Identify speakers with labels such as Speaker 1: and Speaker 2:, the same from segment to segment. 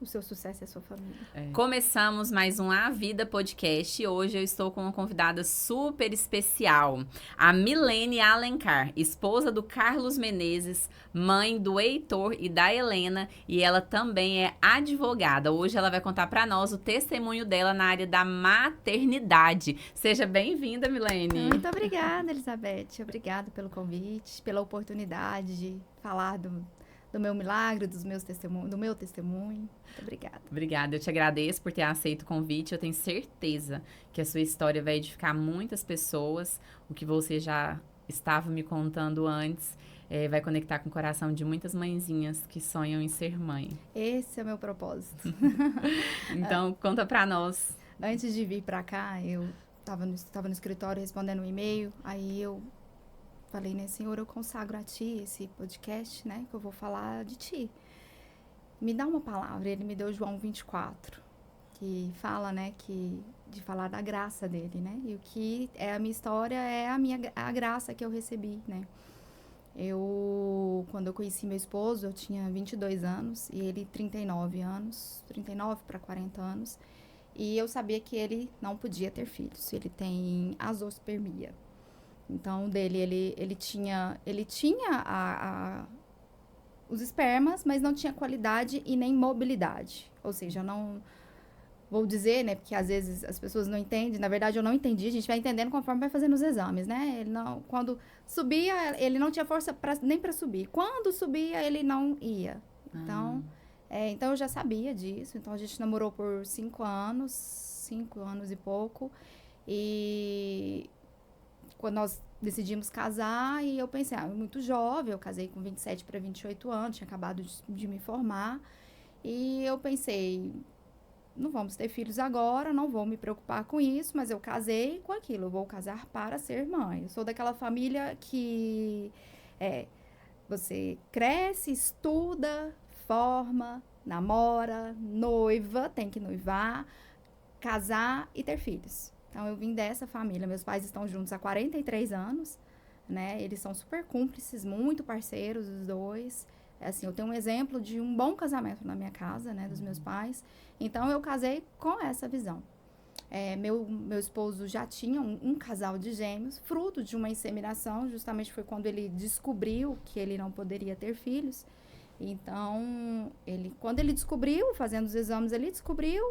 Speaker 1: seu sucesso e a sua família.
Speaker 2: Começamos mais um A Vida Podcast e hoje eu estou com uma convidada super especial, a Milene Alencar, esposa do Carlos Menezes, mãe do Heitor e da Helena, e ela também é advogada. Hoje ela vai contar para nós o testemunho dela na área da maternidade. Seja bem-vinda, Milene.
Speaker 1: Muito obrigada, Elizabeth. Obrigada pelo convite, pela oportunidade de falar do meu milagre, do meu testemunho. Muito obrigada.
Speaker 2: Obrigada, eu te agradeço por ter aceito o convite. Eu tenho certeza que a sua história vai edificar muitas pessoas. O que você já estava me contando antes vai conectar com o coração de muitas mãezinhas que sonham em ser mãe.
Speaker 1: Esse é o meu propósito.
Speaker 2: Então, conta pra nós.
Speaker 1: Antes de vir pra cá, eu estava no escritório respondendo um e-mail, aí eu falei, né, Senhor, eu consagro a Ti esse podcast, né, que eu vou falar de Ti. Me dá uma palavra. Ele me deu João 24, que fala, né, de falar da graça dele, né, e o que é a minha história é a graça que eu recebi, né. Quando eu conheci meu esposo, eu tinha 22 anos e ele 39 anos, 39 para 40 anos, e eu sabia que ele não podia ter filhos, ele tem azoospermia. Então, ele tinha os espermas, mas não tinha qualidade e nem mobilidade. Ou seja, não... Vou dizer, né, porque às vezes as pessoas não entendem. Na verdade, eu não entendi. A gente vai entendendo conforme vai fazendo os exames, né? Quando subia, ele não tinha força nem para subir. Quando subia, ele não ia. Então, então eu já sabia disso. Então, a gente namorou por 5 anos e pouco. E quando nós decidimos casar, e eu pensei, muito jovem, eu casei com 27 para 28 anos, tinha acabado de me formar, e eu pensei, não vamos ter filhos agora, não vou me preocupar com isso, mas eu casei com aquilo, eu vou casar para ser mãe. Eu sou daquela família que você cresce, estuda, forma, namora, noiva, tem que noivar, casar e ter filhos. Então, eu vim dessa família. Meus pais estão juntos há 43 anos, né? Eles são super cúmplices, muito parceiros, os dois. Assim, eu tenho um exemplo de um bom casamento na minha casa, né? Dos meus pais. Então, eu casei com essa visão. Meu esposo já tinha um casal de gêmeos, fruto de uma inseminação. Justamente foi quando ele descobriu que ele não poderia ter filhos. Então, quando ele descobriu, fazendo os exames, ele descobriu...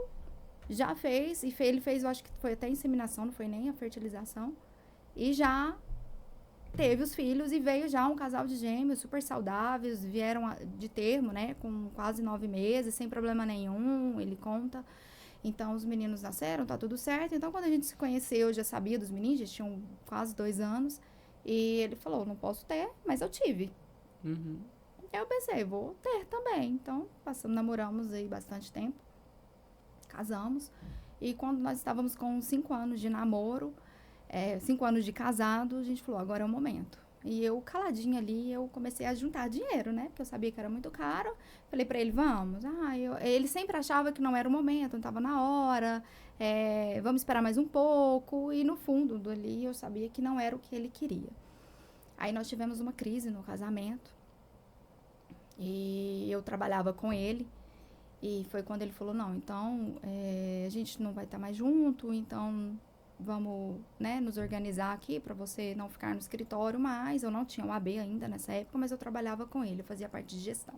Speaker 1: Já fez, ele fez, eu acho que foi até a inseminação, não foi nem a fertilização. E já teve os filhos e veio já um casal de gêmeos super saudáveis, vieram de termo, né, com quase 9 meses, sem problema nenhum, ele conta. Então, os meninos nasceram, tá tudo certo. Então, quando a gente se conheceu, eu já sabia dos meninos, já tinham quase 2 anos. E ele falou, não posso ter, mas eu tive.
Speaker 2: Uhum.
Speaker 1: Eu pensei, vou ter também. Então, namoramos aí bastante tempo. Casamos, e quando nós estávamos com 5 anos de namoro, 5 anos de casado, a gente falou, agora é o momento. E eu, caladinha ali, eu comecei a juntar dinheiro, né? Porque eu sabia que era muito caro. Falei pra ele, vamos. Ele sempre achava que não era o momento, não estava na hora, vamos esperar mais um pouco. E no fundo ali, eu sabia que não era o que ele queria. Aí nós tivemos uma crise no casamento, e eu trabalhava com ele. E foi quando ele falou, não, então, a gente não vai estar mais junto, então vamos, né, nos organizar aqui para você não ficar no escritório mais. Eu não tinha o AB ainda nessa época, mas eu trabalhava com ele, eu fazia parte de gestão.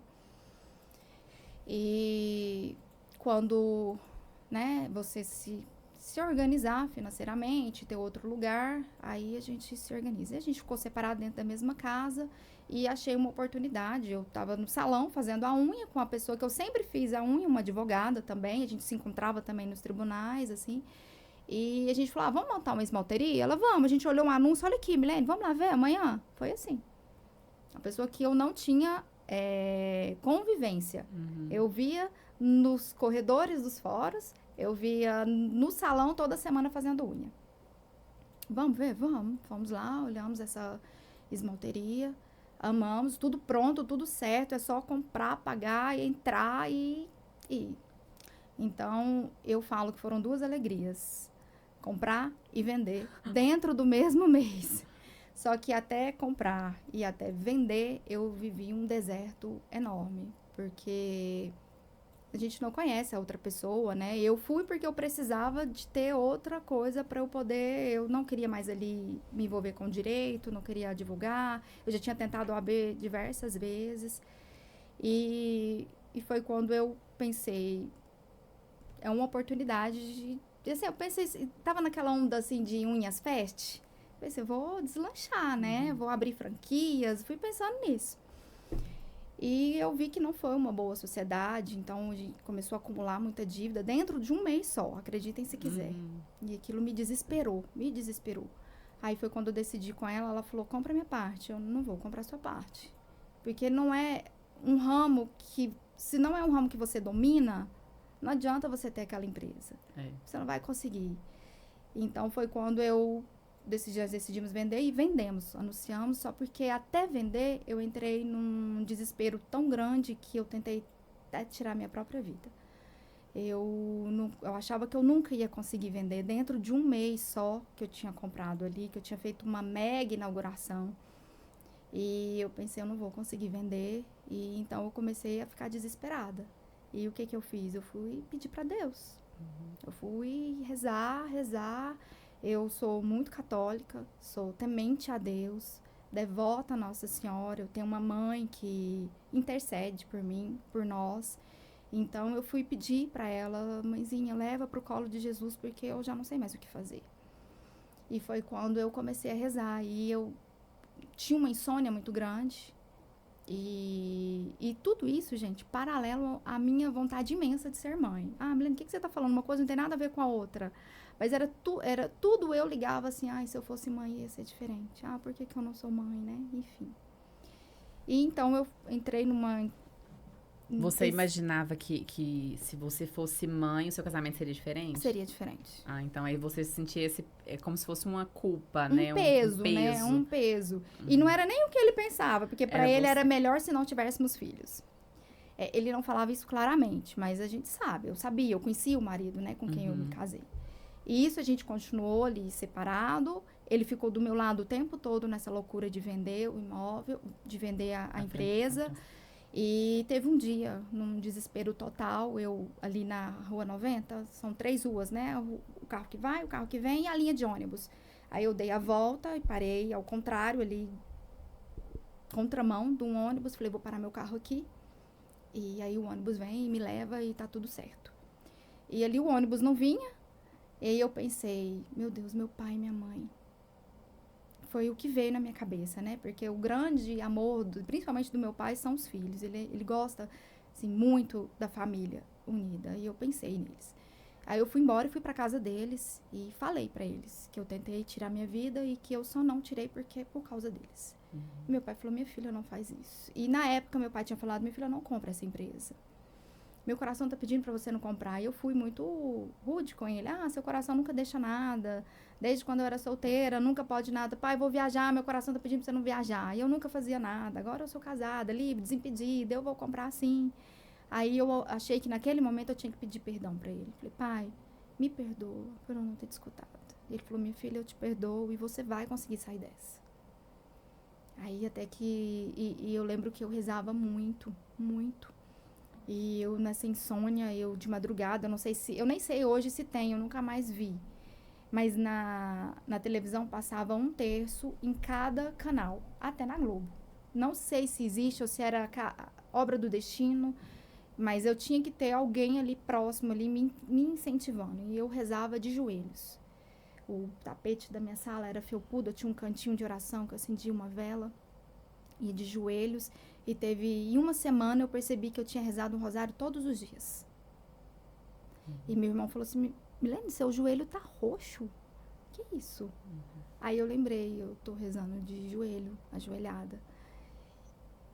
Speaker 1: E quando, né, você se organizar financeiramente, ter outro lugar, aí a gente se organiza. E a gente ficou separado dentro da mesma casa. E achei uma oportunidade. Eu estava no salão fazendo a unha com a pessoa que eu sempre fiz a unha, uma advogada também. A gente se encontrava também nos tribunais, assim. E a gente falou, vamos montar uma esmalteria? Ela, vamos. A gente olhou um anúncio, olha aqui, Milene, vamos lá ver amanhã? Foi assim. Uma pessoa que eu não tinha convivência.
Speaker 2: Uhum.
Speaker 1: Eu via nos corredores dos fóruns, eu via no salão toda semana fazendo unha. Vamos ver? Vamos. Fomos lá, olhamos essa esmalteria. Amamos, tudo pronto, tudo certo, é só comprar, pagar, entrar e ir. Então, eu falo que foram 2 alegrias, comprar e vender dentro do mesmo mês. Só que até comprar e até vender, eu vivi um deserto enorme, porque a gente não conhece a outra pessoa, né? Eu fui porque eu precisava de ter outra coisa para eu poder. Eu não queria mais ali me envolver com direito, não queria divulgar. Eu já tinha tentado OAB diversas vezes. E foi quando eu pensei, é uma oportunidade assim, eu pensei, tava naquela onda assim de unhas fest. Pensei, vou deslanchar, né? Vou abrir franquias. Fui pensando nisso. E eu vi que não foi uma boa sociedade, então a gente começou a acumular muita dívida dentro de um mês só, acreditem se quiser. E aquilo me desesperou, me desesperou. Aí foi quando eu decidi com ela, ela falou, compra minha parte. Eu não vou comprar sua parte. Porque não é um ramo que, se não é um ramo que você domina, não adianta você ter aquela empresa. Você não vai conseguir. Então foi quando decidimos vender e vendemos, anunciamos, só porque até vender eu entrei num desespero tão grande que eu tentei até tirar minha própria vida. Eu achava que eu nunca ia conseguir vender dentro de um mês só que eu tinha comprado ali, que eu tinha feito uma mega inauguração. E eu pensei, eu não vou conseguir vender, e então eu comecei a ficar desesperada. E o que eu fiz? Eu fui pedir para Deus. Eu fui rezar. Eu sou muito católica, sou temente a Deus, devota a Nossa Senhora. Eu tenho uma mãe que intercede por mim, por nós. Então eu fui pedir para ela, mãezinha, leva para o colo de Jesus, porque eu já não sei mais o que fazer. E foi quando eu comecei a rezar. E eu tinha uma insônia muito grande. E tudo isso, gente, paralelo à minha vontade imensa de ser mãe. Ah, Milene, o que você tá falando? Uma coisa não tem nada a ver com a outra. Mas era tudo eu ligava assim, se eu fosse mãe ia ser diferente. Por que eu não sou mãe, né? Enfim. E então eu entrei numa...
Speaker 2: Você imaginava que se você fosse mãe, o seu casamento seria diferente?
Speaker 1: Seria diferente.
Speaker 2: Então aí você sentia como se fosse uma culpa,
Speaker 1: um
Speaker 2: né?
Speaker 1: Peso, né? Um peso. E não era nem o que ele pensava, porque para ele era melhor se não tivéssemos filhos. Ele não falava isso claramente, mas a gente sabe. Eu conhecia o marido, né? Com quem eu me casei. E isso a gente continuou ali separado. Ele ficou do meu lado o tempo todo nessa loucura de vender o imóvel, de vender a empresa. E teve um dia, num desespero total, eu ali na Rua 90, são 3 ruas, né? O carro que vai, o carro que vem e a linha de ônibus. Aí eu dei a volta e parei ao contrário, ali, contramão de um ônibus. Falei, vou parar meu carro aqui. E aí o ônibus vem e me leva e tá tudo certo. E ali o ônibus não vinha. E aí eu pensei, meu Deus, meu pai e minha mãe. Foi o que veio na minha cabeça, né? Porque o grande amor, principalmente do meu pai, são os filhos. Ele gosta, assim, muito da família unida. E eu pensei neles. Aí eu fui embora e fui pra casa deles e falei pra eles que eu tentei tirar minha vida e que eu só não tirei porque por causa deles. E meu pai falou, minha filha, não faz isso. E na época meu pai tinha falado, minha filha, não compra essa empresa. Meu coração tá pedindo pra você não comprar. E eu fui muito rude com ele. Seu coração nunca deixa nada. Desde quando eu era solteira, nunca pode nada. Pai, vou viajar, meu coração tá pedindo pra você não viajar. E eu nunca fazia nada. Agora eu sou casada, livre, desimpedida, eu vou comprar sim. Aí eu achei que naquele momento eu tinha que pedir perdão pra ele. Falei, pai, me perdoa por eu não ter te escutado. Ele falou, minha filha, eu te perdoo e você vai conseguir sair dessa. Aí até que... E eu lembro que eu rezava muito, muito. E eu nessa insônia, eu de madrugada, eu nem sei hoje se tem, eu nunca mais vi. Mas na televisão passava 1/3 em cada canal, até na Globo. Não sei se existe ou se era obra do destino, mas eu tinha que ter alguém ali próximo, ali me incentivando. E eu rezava de joelhos. O tapete da minha sala era felpudo, eu tinha um cantinho de oração que eu acendia uma vela. E de joelhos. E em uma semana eu percebi que eu tinha rezado um rosário todos os dias. E meu irmão falou assim, Milene, seu joelho tá roxo. Que isso? Aí eu lembrei, eu tô rezando de joelho, ajoelhada.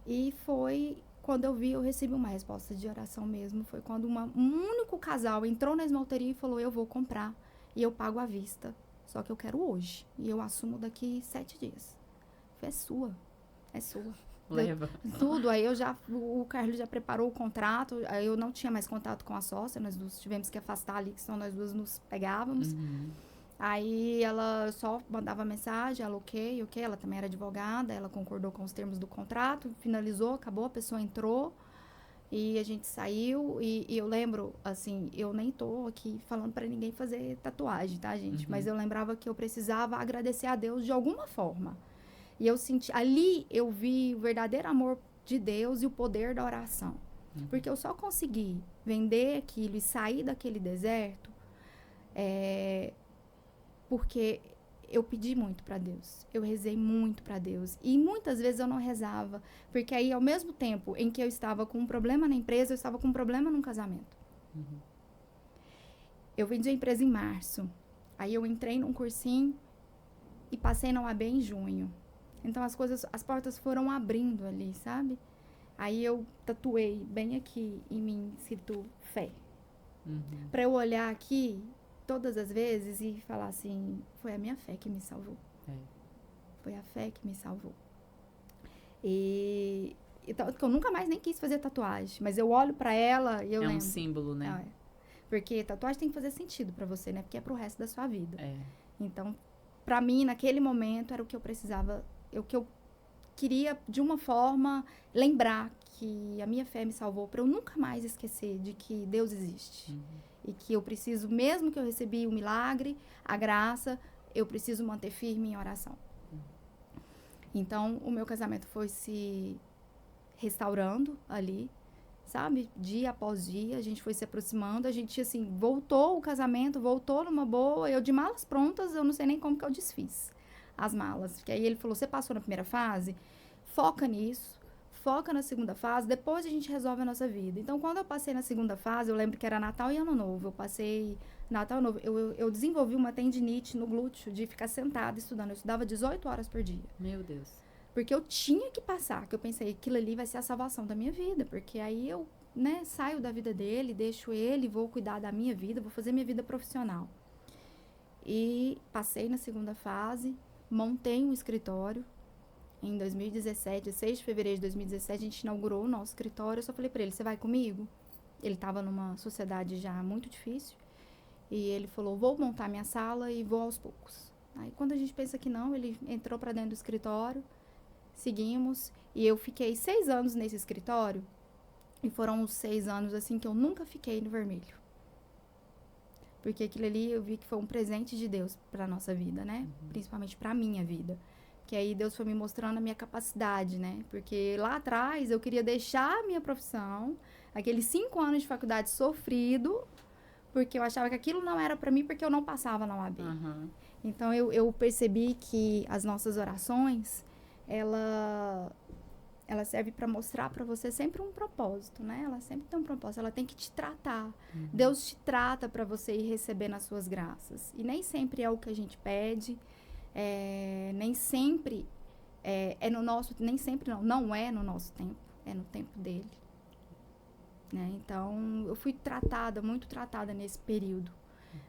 Speaker 1: E foi quando eu recebi uma resposta de oração mesmo. Foi quando um único casal entrou na esmalteria e falou, eu vou comprar. E eu pago à vista. Só que eu quero hoje. E eu assumo daqui 7 dias. É sua. É sua.
Speaker 2: Leva.
Speaker 1: Tudo. Aí o Carlos já preparou o contrato. Aí eu não tinha mais contato com a sócia. Nós duas tivemos que afastar ali, que senão nós duas nos pegávamos. Aí ela só mandava mensagem, ela ok. Ela também era advogada. Ela concordou com os termos do contrato. Finalizou, acabou, a pessoa entrou. E a gente saiu e eu lembro, assim, eu nem tô aqui falando pra ninguém fazer tatuagem, tá, gente? Mas eu lembrava que eu precisava agradecer a Deus de alguma forma. E eu senti, ali eu vi o verdadeiro amor de Deus e o poder da oração. Porque eu só consegui vender aquilo e sair daquele deserto porque eu pedi muito para Deus. Eu rezei muito para Deus. E muitas vezes eu não rezava. Porque aí, ao mesmo tempo em que eu estava com um problema na empresa, eu estava com um problema no casamento. Eu vendi a empresa em março. Aí eu entrei num cursinho e passei na UAB em junho. Então as portas foram abrindo ali, sabe? Aí eu tatuei bem aqui em mim, escrito fé. Pra eu olhar aqui todas as vezes e falar assim, foi a minha fé que me salvou. Foi a fé que me salvou. E então, eu nunca mais nem quis fazer tatuagem, mas eu olho pra ela e eu lembro.
Speaker 2: É um símbolo, né?
Speaker 1: Porque tatuagem tem que fazer sentido pra você, né? Porque é pro resto da sua vida.
Speaker 2: É.
Speaker 1: Então, pra mim, naquele momento, era o que eu precisava, o que eu queria, de uma forma, lembrar que a minha fé me salvou, pra eu nunca mais esquecer de que Deus existe. E que eu preciso, mesmo que eu recebi o milagre, a graça, eu preciso manter firme em oração. Então, o meu casamento foi se restaurando ali, sabe? Dia após dia, a gente foi se aproximando, a gente, assim, voltou o casamento, voltou numa boa, eu de malas prontas, eu não sei nem como que eu desfiz as malas. Porque aí ele falou, você passou na primeira fase? Foca nisso, foca na segunda fase, depois a gente resolve a nossa vida. Então, quando eu passei na segunda fase, eu lembro que era Natal e Ano Novo, eu passei Natal e Ano Novo, eu desenvolvi uma tendinite no glúteo de ficar sentada estudando, eu estudava 18 horas por dia.
Speaker 2: Meu Deus.
Speaker 1: Porque eu tinha que passar, que eu pensei, aquilo ali vai ser a salvação da minha vida, porque aí eu, né, saio da vida dele, deixo ele, vou cuidar da minha vida, vou fazer minha vida profissional. E passei na segunda fase, montei um escritório. Em 2017, 6 de fevereiro de 2017, a gente inaugurou o nosso escritório. Eu só falei pra ele, você vai comigo? Ele tava numa sociedade já muito difícil. E ele falou, vou montar minha sala e vou aos poucos. Aí quando a gente pensa que não, ele entrou pra dentro do escritório. Seguimos, e eu fiquei 6 anos nesse escritório, e foram os 6 anos, assim, que eu nunca fiquei no vermelho. Porque aquilo ali, eu vi que foi um presente de Deus pra nossa vida, né? Principalmente pra minha vida. Que aí Deus foi me mostrando a minha capacidade, né? Porque lá atrás, eu queria deixar a minha profissão, aqueles 5 anos de faculdade sofrido, porque eu achava que aquilo não era pra mim, porque eu não passava na UAB. Então, eu percebi que as nossas orações, ela serve para mostrar para você sempre um propósito, né? Ela sempre tem um propósito, ela tem que te tratar. Deus te trata para você ir recebendo as suas graças. E nem sempre é o que a gente pede, nem sempre é no nosso, nem sempre não é no nosso tempo, é no tempo dele. Né? Então, eu fui tratada, muito tratada nesse período.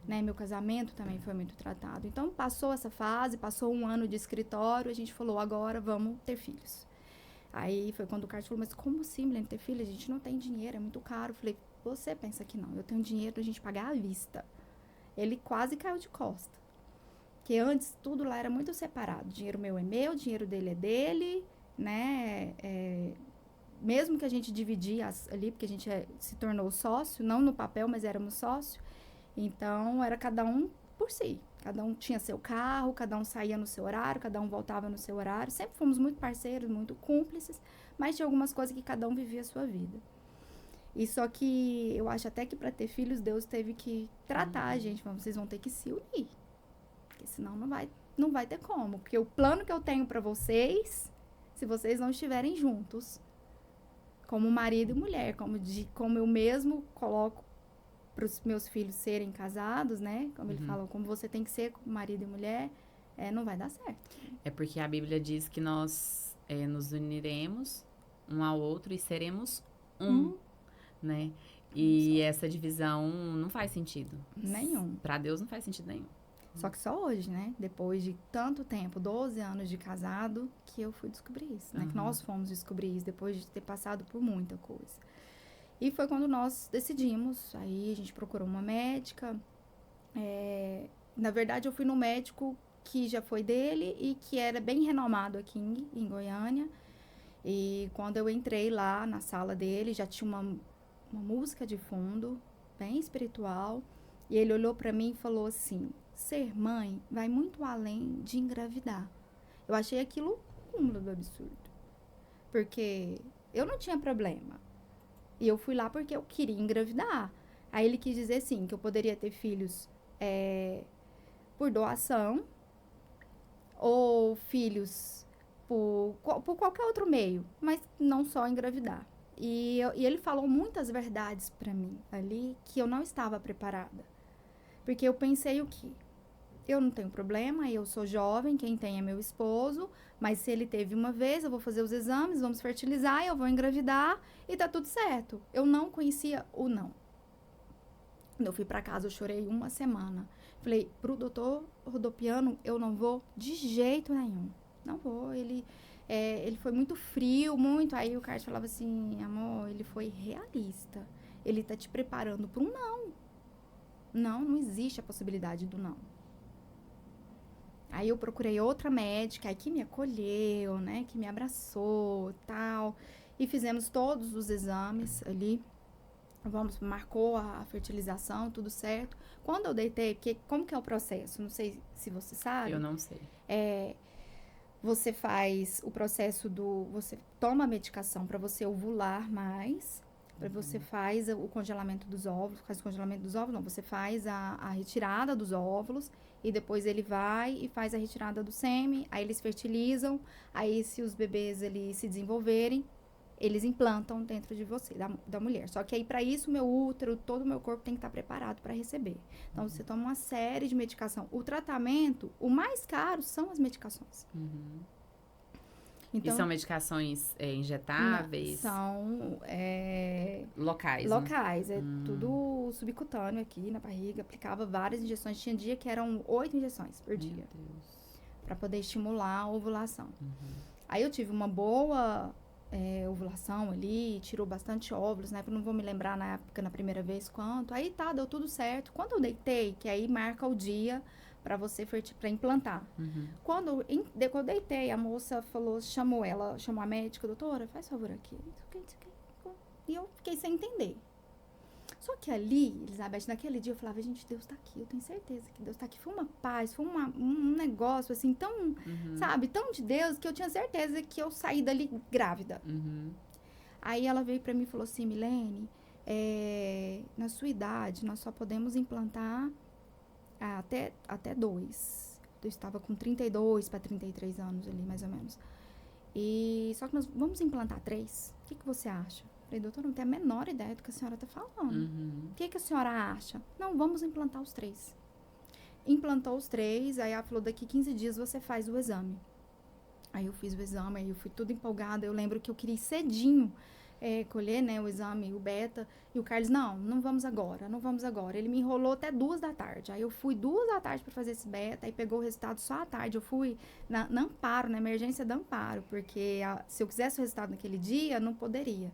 Speaker 1: Né? Meu casamento também foi muito tratado. Então, passou essa fase, passou 1 ano de escritório, a gente falou, agora vamos ter filhos. Aí foi quando o Carlos falou, mas como assim, Milene, ter filho? A gente não tem dinheiro, é muito caro. Eu falei, você pensa que não, eu tenho dinheiro pra gente pagar à vista. Ele quase caiu de costa. Porque antes, tudo lá era muito separado. Dinheiro meu é meu, dinheiro dele é dele, né? Mesmo que a gente dividia ali, porque a gente se tornou sócio, não no papel, mas éramos sócio. Então, era cada um por si. Cada um tinha seu carro, cada um saía no seu horário, cada um voltava no seu horário. Sempre fomos muito parceiros, muito cúmplices, mas tinha algumas coisas que cada um vivia a sua vida. E só que eu acho até que para ter filhos, Deus teve que tratar a gente. Vocês vão ter que se unir. Porque senão não vai ter como. Porque o plano que eu tenho para vocês, se vocês não estiverem juntos, como marido e mulher, como eu mesmo coloco para os meus filhos serem casados, né? Como ele fala, como você tem que ser como marido e mulher, não vai dar certo.
Speaker 2: É porque a Bíblia diz que nós nos uniremos um ao outro e seremos né? E essa divisão não faz sentido.
Speaker 1: Nenhum.
Speaker 2: Para Deus não faz sentido nenhum.
Speaker 1: Só que só hoje, né? Depois de tanto tempo, 12 anos de casado, que eu fui descobrir isso, né? Que nós fomos descobrir isso depois de ter passado por muita coisa. E foi quando nós decidimos, aí a gente procurou uma médica. Na verdade, eu fui no médico que já foi dele e que era bem renomado aqui em Goiânia. E quando eu entrei lá na sala dele, já tinha uma música de fundo, bem espiritual. E ele olhou para mim e falou assim: ser mãe vai muito além de engravidar. Eu achei aquilo um cúmulo do absurdo. Porque eu não tinha problema. E eu fui lá porque eu queria engravidar. Aí ele quis dizer, sim, que eu poderia ter filhos por doação ou filhos por qualquer outro meio, mas não só engravidar. E ele falou muitas verdades para mim ali que eu não estava preparada. Porque eu pensei o quê? Eu não tenho problema, eu sou jovem, quem tem é meu esposo, mas se ele teve uma vez, eu vou fazer os exames, vamos fertilizar, eu vou engravidar e tá tudo certo. Eu não conhecia o não. Quando eu fui pra casa, eu chorei uma semana. Falei, pro doutor Rodopiano, eu não vou de jeito nenhum. Não vou, ele foi muito frio, muito. Aí o Carlos falava assim, amor, ele foi realista. Ele tá te preparando para um não. Não existe a possibilidade do não. Aí eu procurei outra médica, aí que me acolheu, né, que me abraçou, tal. E fizemos todos os exames ali. Marcou a fertilização, tudo certo. Quando eu deitei, porque como que é o processo? Não sei se você sabe.
Speaker 2: Eu não sei.
Speaker 1: Você faz o processo você toma a medicação para você ovular mais. Você faz o congelamento dos óvulos. Faz o congelamento dos óvulos, não. Você faz a retirada dos óvulos. E depois ele vai e faz a retirada do sêmen. Aí eles fertilizam. Aí se os bebês eles se desenvolverem, eles implantam dentro de você, da mulher. Só que aí, para isso, meu útero, todo o meu corpo tem que estar preparado para receber. Então, você toma uma série de medicação. O tratamento, o mais caro são as medicações.
Speaker 2: Então, e são medicações injetáveis?
Speaker 1: São
Speaker 2: locais.
Speaker 1: Locais. Né? Tudo subcutâneo aqui na barriga. Aplicava várias injeções. Tinha dia que eram 8 injeções por dia. Para poder estimular a ovulação. Aí eu tive uma boa ovulação ali, tirou bastante óvulos, né? Eu não vou me lembrar na época, na primeira vez, quanto. Aí tá, deu tudo certo. Quando eu deitei, que aí marca o dia para você para implantar. Quando eu deitei, a moça chamou a médica, doutora, faz favor aqui. E eu fiquei sem entender. Só que ali, Elizabeth, naquele dia eu falava, gente, Deus tá aqui, eu tenho certeza que Deus tá aqui. Foi uma paz, foi um negócio assim, tão, sabe, tão de Deus, que eu tinha certeza que eu saí dali grávida. Aí ela veio pra mim e falou assim, Milene, na sua idade, nós só podemos implantar até 2. Eu estava com 32 para 33 anos ali, mais ou menos. Só que nós vamos implantar 3. O que você acha? Falei, doutora, não tenho a menor ideia do que a senhora está falando. O que a senhora acha? Não, vamos implantar os 3. Implantou os 3, aí ela falou, daqui 15 dias você faz o exame. Aí eu fiz o exame, aí eu fui tudo empolgada. Eu lembro que eu queria ir cedinho colher, né, o exame, o beta. E o Carlos, não vamos agora. Ele me enrolou até 2 da tarde. Aí eu fui 2 da tarde para fazer esse beta, aí pegou o resultado só à tarde. Eu fui na Amparo, na emergência da Amparo, porque se eu quisesse o resultado naquele dia, não poderia.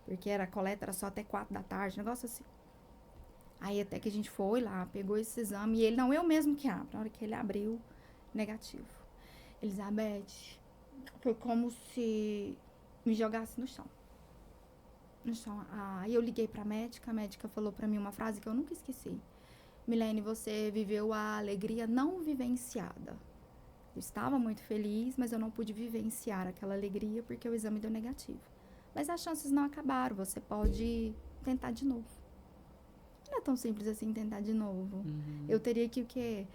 Speaker 1: Porque a coleta era só até 4 da tarde, negócio assim. Aí até que a gente foi lá, pegou esse exame, e ele, não, eu mesmo que abro. Na hora que ele abriu, negativo. Elizabeth, foi como se me jogasse no chão. Aí eu liguei pra médica, a médica falou pra mim uma frase que eu nunca esqueci. Milene, você viveu a alegria não vivenciada. Eu estava muito feliz, mas eu não pude vivenciar aquela alegria porque o exame deu negativo. Mas as chances não acabaram, você pode tentar de novo. Não é tão simples assim tentar de novo. Eu teria que,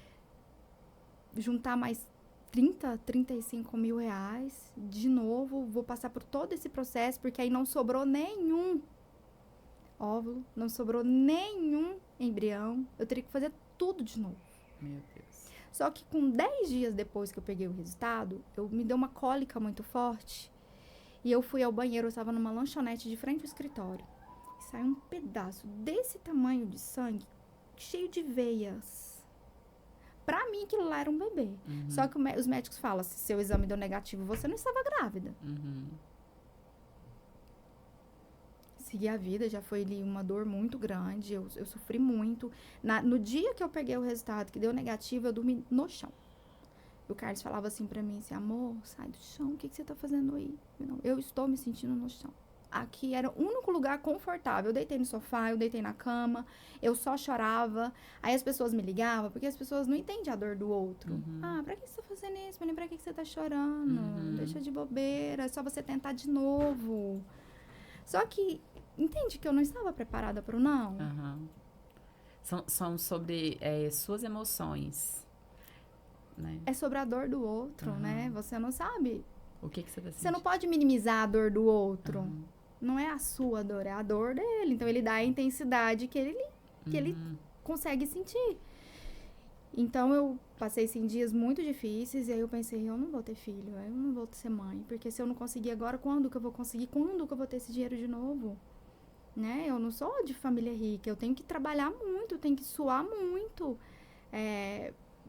Speaker 1: juntar mais 35 mil reais, de novo, vou passar por todo esse processo, porque aí não sobrou nenhum óvulo, não sobrou nenhum embrião, eu teria que fazer tudo de novo.
Speaker 2: Meu Deus.
Speaker 1: Só que com 10 dias depois que eu peguei o resultado, me deu uma cólica muito forte, e eu fui ao banheiro, eu estava numa lanchonete de frente ao escritório, e saiu um pedaço desse tamanho de sangue, cheio de veias. Pra mim, aquilo lá era um bebê. Só que os médicos falam, se seu exame deu negativo, você não estava grávida. Segui a vida, já foi ali uma dor muito grande, eu sofri muito. No dia que eu peguei o resultado, que deu negativo, eu dormi no chão. E o Carlos falava assim pra mim, assim, amor, sai do chão, o que você tá fazendo aí? Eu estou me sentindo no chão. Aqui era o único lugar confortável. Eu deitei no sofá, eu deitei na cama, eu só chorava. Aí as pessoas me ligavam, porque as pessoas não entendem a dor do outro. Pra que você tá fazendo isso? Pra que você tá chorando? Deixa de bobeira, é só você tentar de novo. Só que, entende que eu não estava preparada pro não?
Speaker 2: São sobre suas emoções, né?
Speaker 1: É sobre a dor do outro, né? Você não sabe.
Speaker 2: O que você tá sentindo?
Speaker 1: Você não pode minimizar a dor do outro. Não é a sua dor, é a dor dele. Então, ele dá a intensidade que ele consegue sentir. Então, eu passei, assim, dias muito difíceis. E aí, eu pensei, eu não vou ter filho. Eu não vou ser mãe. Porque se eu não conseguir agora, quando que eu vou conseguir? Quando que eu vou ter esse dinheiro de novo? Né? Eu não sou de família rica. Eu tenho que trabalhar muito. Eu tenho que suar muito.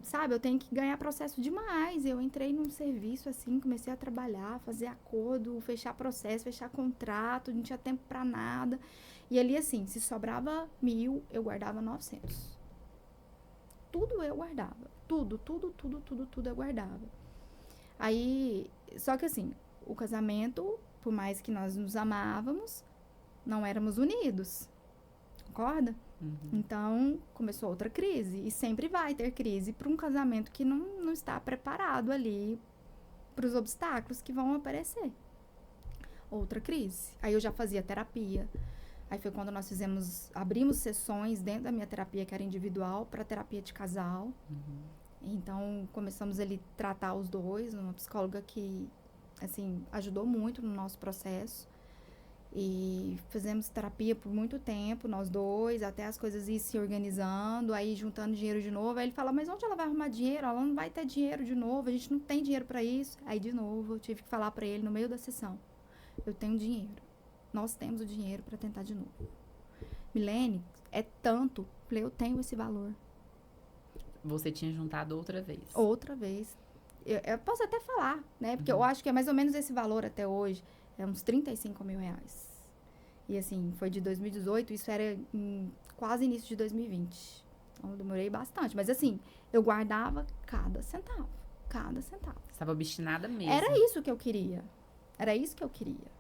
Speaker 1: Sabe, eu tenho que ganhar processo demais. Eu entrei num serviço, assim, comecei a trabalhar, fazer acordo, fechar processo, fechar contrato, não tinha tempo pra nada. E ali, assim, se sobrava 1.000, eu guardava 900. Tudo eu guardava. Tudo eu guardava. Aí, só que assim, o casamento, por mais que nós nos amávamos, não éramos unidos. Concorda? Então, começou outra crise. E sempre vai ter crise para um casamento que não está preparado ali para os obstáculos que vão aparecer. Outra crise. Aí eu já fazia terapia. Aí foi quando nós abrimos sessões dentro da minha terapia, que era individual, para terapia de casal. Então, começamos ali a tratar os dois, uma psicóloga que, assim, ajudou muito no nosso processo. E fizemos terapia por muito tempo, nós dois, até as coisas ir se organizando, aí juntando dinheiro de novo. Aí ele fala, mas onde ela vai arrumar dinheiro? Ela não vai ter dinheiro de novo, a gente não tem dinheiro pra isso. Aí, de novo, eu tive que falar pra ele no meio da sessão, eu tenho dinheiro, nós temos o dinheiro pra tentar de novo. Milene, é tanto, eu falei, eu tenho esse valor.
Speaker 2: Você tinha juntado outra vez?
Speaker 1: Outra vez. Eu posso até falar, né, porque eu acho que é mais ou menos esse valor até hoje. É uns 35 mil reais. E assim, foi de 2018, isso era quase início de 2020. Então, eu demorei bastante. Mas assim, eu guardava cada centavo. Cada centavo.
Speaker 2: Você estava obstinada mesmo.
Speaker 1: Era isso que eu queria. Era isso que eu queria.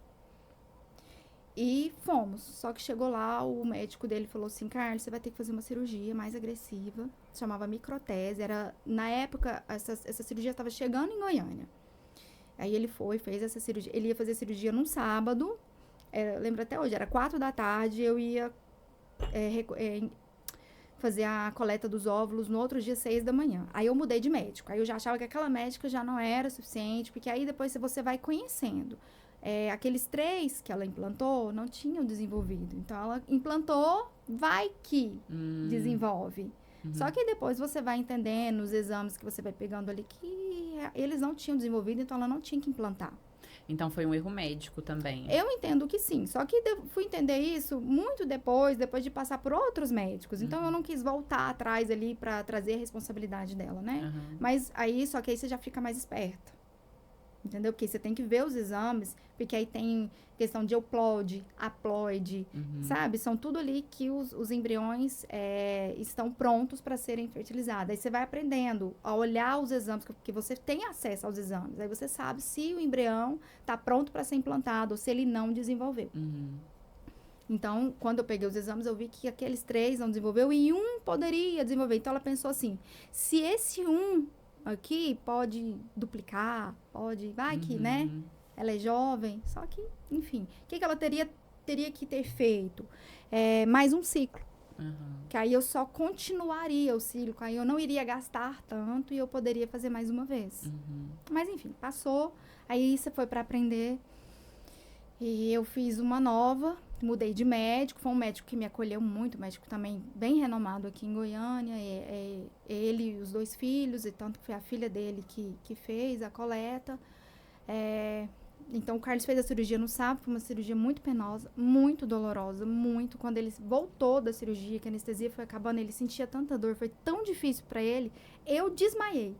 Speaker 1: E fomos. Só que chegou lá, o médico dele falou assim, Carlos, você vai ter que fazer uma cirurgia mais agressiva. Se chamava microtese. Na época, essa cirurgia estava chegando em Goiânia. Aí ele fez essa cirurgia. Ele ia fazer cirurgia num sábado. Eu lembro até hoje, era 4 da tarde. Eu ia fazer a coleta dos óvulos no outro dia, 6 da manhã. Aí eu mudei de médico. Aí eu já achava que aquela médica já não era suficiente. Porque aí depois você vai conhecendo. Aqueles 3 que ela implantou não tinham desenvolvido. Então ela implantou, vai que desenvolve. Só que depois você vai entendendo os exames que você vai pegando ali que eles não tinham desenvolvido, então ela não tinha que implantar.
Speaker 2: Então foi um erro médico também.
Speaker 1: Eu entendo que sim, só que fui entender isso muito depois de passar por outros médicos. Então eu não quis voltar atrás ali para trazer a responsabilidade dela, né? Mas aí, só que aí você já fica mais esperta. Entendeu? Porque você tem que ver os exames, porque aí tem questão de euploide, haploide, sabe? São tudo ali que os embriões estão prontos para serem fertilizados. Aí você vai aprendendo a olhar os exames, porque você tem acesso aos exames. Aí você sabe se o embrião está pronto para ser implantado ou se ele não desenvolveu. Então, quando eu peguei os exames, eu vi que aqueles 3 não desenvolveu e um poderia desenvolver. Então, ela pensou assim, se esse aqui pode duplicar, vai que, né? Ela é jovem, só que, enfim. O que ela teria que ter feito? Mais um ciclo. Que aí eu só continuaria o ciclo, aí eu não iria gastar tanto e eu poderia fazer mais uma vez. Mas, enfim, passou. Aí você foi para aprender. E eu fiz uma nova, mudei de médico. Foi um médico que me acolheu muito, médico também bem renomado aqui em Goiânia. Ele e os 2 filhos, e tanto que foi a filha dele que fez a coleta. Então, o Carlos fez a cirurgia no sábado, foi uma cirurgia muito penosa, muito dolorosa, muito. Quando ele voltou da cirurgia, que a anestesia foi acabando, ele sentia tanta dor, foi tão difícil para ele, eu desmaiei.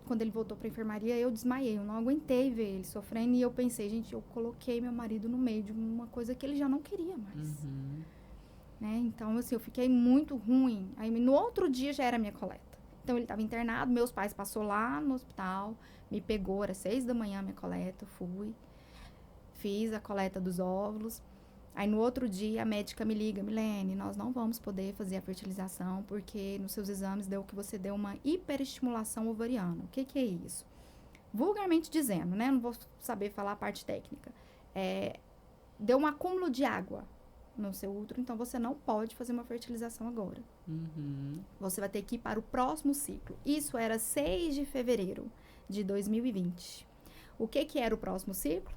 Speaker 1: Quando ele voltou para a enfermaria, eu desmaiei, eu não aguentei ver ele sofrendo, e eu pensei, gente, eu coloquei meu marido no meio de uma coisa que ele já não queria mais. Né? Então, assim, eu fiquei muito ruim. Aí, no outro dia, já era a minha coleta. Então, ele estava internado, meus pais passou lá no hospital, me pegou, era 6 da manhã minha coleta, fui, fiz a coleta dos óvulos. Aí, no outro dia, a médica me liga, Milene, nós não vamos poder fazer a fertilização, porque nos seus exames deu que você deu uma hiperestimulação ovariana. O que que é isso? Vulgarmente dizendo, né? Não vou saber falar a parte técnica. Deu um acúmulo de água no seu útero, então você não pode fazer uma fertilização agora. Você vai ter que ir para o próximo ciclo. Isso era 6 de fevereiro de 2020. O que que era o próximo ciclo?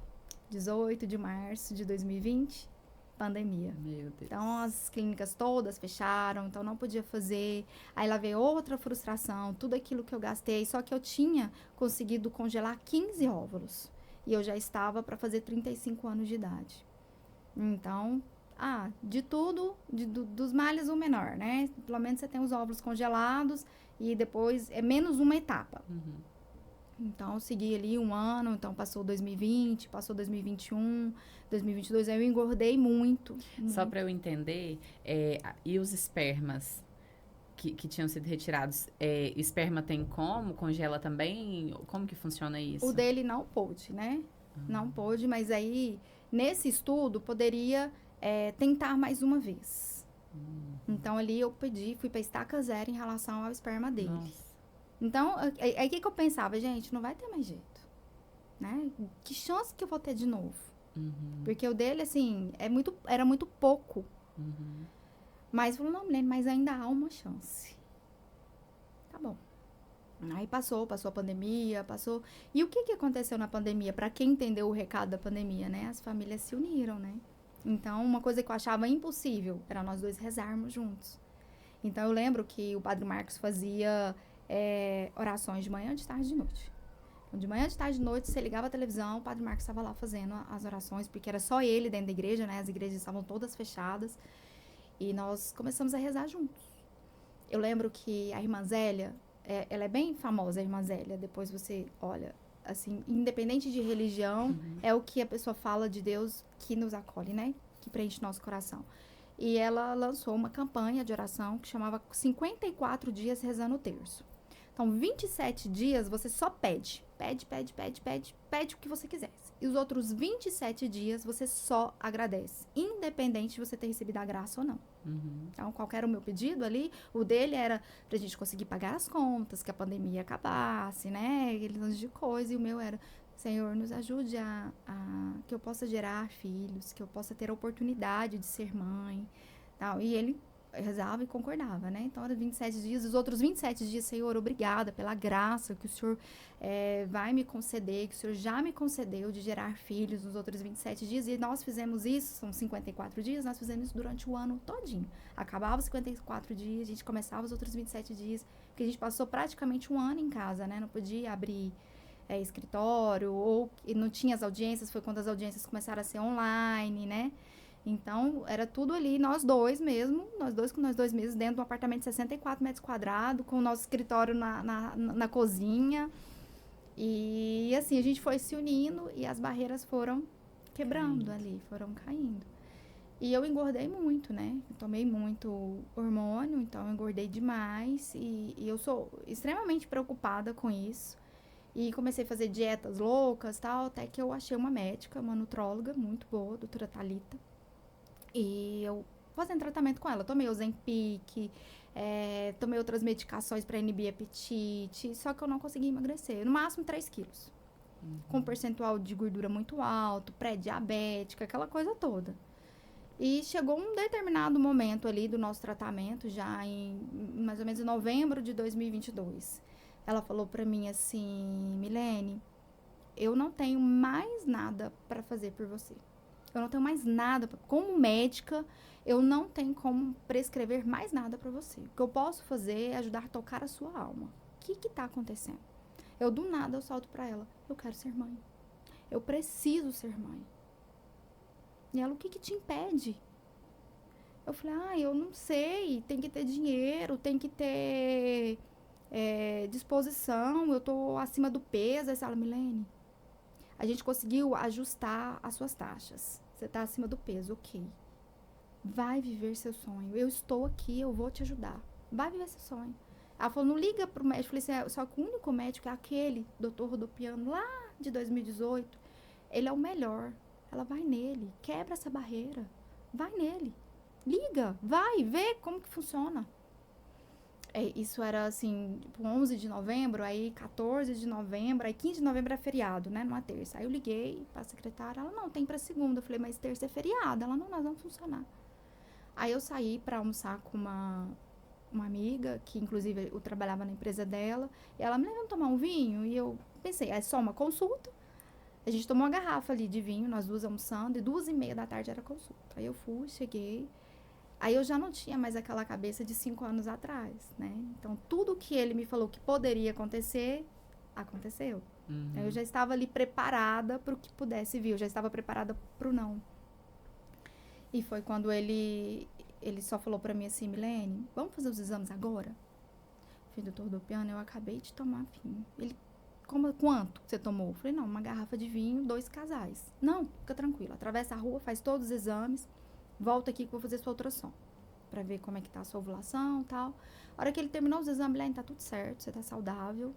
Speaker 1: 18 de março de 2020, pandemia.
Speaker 2: Meu Deus.
Speaker 1: Então, as clínicas todas fecharam, então não podia fazer. Aí lá veio outra frustração, tudo aquilo que eu gastei, só que eu tinha conseguido congelar 15 óvulos. E eu já estava para fazer 35 anos de idade. Então, de tudo, dos males o menor, né? Pelo menos você tem os óvulos congelados e depois é menos uma etapa. Então, eu segui ali um ano, então passou 2020, passou 2021, 2022, aí eu engordei muito.
Speaker 2: Só para eu entender, e os espermas que tinham sido retirados, esperma tem como? Congela também? Como que funciona isso?
Speaker 1: O dele não pôde, né? Não pôde, mas aí, nesse estudo, poderia tentar mais uma vez. Então, ali eu fui para estaca zero em relação ao esperma dele.
Speaker 2: Nossa.
Speaker 1: Então, aí o que eu pensava? Gente, não vai ter mais jeito, né? Que chance que eu vou ter de novo? Porque o dele, assim, era muito pouco. Mas falou, não, Milene, mas ainda há uma chance. Tá bom. Aí passou a pandemia, passou. E o que aconteceu na pandemia? Para quem entendeu o recado da pandemia, né? As famílias se uniram, né? Então, uma coisa que eu achava impossível era nós dois rezarmos juntos. Então, eu lembro que o Padre Marcos fazia orações de manhã, de tarde e de noite. Então, de manhã, de tarde e de noite, você ligava a televisão, o Padre Marcos estava lá fazendo as orações, porque era só ele dentro da igreja, né? As igrejas estavam todas fechadas. E nós começamos a rezar juntos. Eu lembro que a irmã Zélia, ela é bem famosa, a irmã Zélia. Depois você olha, assim, independente de religião, é o que a pessoa fala de Deus que nos acolhe, né? Que preenche nosso coração. E ela lançou uma campanha de oração que chamava 54 dias rezando o terço. Então, 27 dias você só pede o que você quisesse. E os outros 27 dias você só agradece, independente de você ter recebido a graça ou não. Então, qual era o meu pedido ali? O dele era pra gente conseguir pagar as contas, que a pandemia acabasse, né? Aquele monte de coisa. E o meu era, Senhor, nos ajude que eu possa gerar filhos, que eu possa ter a oportunidade de ser mãe. Tal. E ele rezava e concordava, né? Então, era 27 dias. Os outros 27 dias, Senhor, obrigada pela graça que o Senhor vai me conceder, que o Senhor já me concedeu de gerar filhos nos outros 27 dias. E nós fizemos isso, são 54 dias, nós fizemos isso durante o ano todinho. Acabava os 54 dias, a gente começava os outros 27 dias, porque a gente passou praticamente um ano em casa, né? Não podia abrir escritório, ou não tinha as audiências, foi quando as audiências começaram a ser online, né? Então, era tudo ali, nós dois mesmo, nós dois mesmos, dentro de um apartamento de 64 metros quadrados, com o nosso escritório na cozinha. E, assim, a gente foi se unindo e as barreiras foram quebrando ali, foram caindo. E eu engordei muito, né? Eu tomei muito hormônio, então eu engordei demais. E eu sou extremamente preocupada com isso. E comecei a fazer dietas loucas, tal, até que eu achei uma médica, uma nutróloga muito boa, a doutora Thalita. E eu fazendo tratamento com ela. Tomei Ozempic, tomei outras medicações para inibir apetite, só que eu não consegui emagrecer. No máximo 3 quilos. Com um percentual de gordura muito alto, pré-diabética, aquela coisa toda. E chegou um determinado momento ali do nosso tratamento, já em mais ou menos em novembro de 2022. Ela falou pra mim assim, Milene, eu não tenho mais nada para fazer por você. Eu não tenho mais nada, como médica, eu não tenho como prescrever mais nada para você. O que eu posso fazer é ajudar a tocar a sua alma. O que tá acontecendo? Do nada, eu solto para ela, eu quero ser mãe. Eu preciso ser mãe. E ela, o que te impede? Eu falei, eu não sei, tem que ter dinheiro, tem que ter disposição, eu tô acima do peso. Aí ela, Milene, a gente conseguiu ajustar as suas taxas. Você tá acima do peso, ok. Vai viver seu sonho. Eu estou aqui, eu vou te ajudar. Vai viver seu sonho. Ela falou, não liga pro médico. Eu falei assim, só que o único médico é aquele, doutor Rodopiano, lá de 2018. Ele é o melhor. Ela vai nele, quebra essa barreira. Vai nele. Liga, vai, vê como que funciona. Isso era, assim, tipo, 11 de novembro, aí 14 de novembro, aí 15 de novembro é feriado, né, numa terça. Aí eu liguei pra secretária, ela, não, tem pra segunda. Eu falei, mas terça é feriado. Ela, não, nós vamos funcionar. Aí eu saí pra almoçar com uma amiga, que inclusive eu trabalhava na empresa dela, e ela me levou tomar um vinho, e eu pensei, é só uma consulta. A gente tomou uma garrafa ali de vinho, nós duas almoçando, e 2h30 da tarde era consulta. Aí eu fui, cheguei, aí eu já não tinha mais aquela cabeça de 5 anos atrás, né? Então, tudo que ele me falou que poderia acontecer, aconteceu.
Speaker 2: Uhum.
Speaker 1: Eu já estava ali preparada para o que pudesse vir, eu já estava preparada para o não. E foi quando ele só falou para mim assim, Milene, vamos fazer os exames agora? Eu falei, doutor Rodopiano, eu acabei de tomar vinho. Ele, quanto você tomou? Eu falei, não, uma garrafa de vinho, 2 casais. Não, fica tranquilo, atravessa a rua, faz todos os exames, volta aqui que eu vou fazer sua ultrassom, pra ver como é que tá a sua ovulação e tal. A hora que ele terminou os exames, Milene, tá tudo certo, você tá saudável.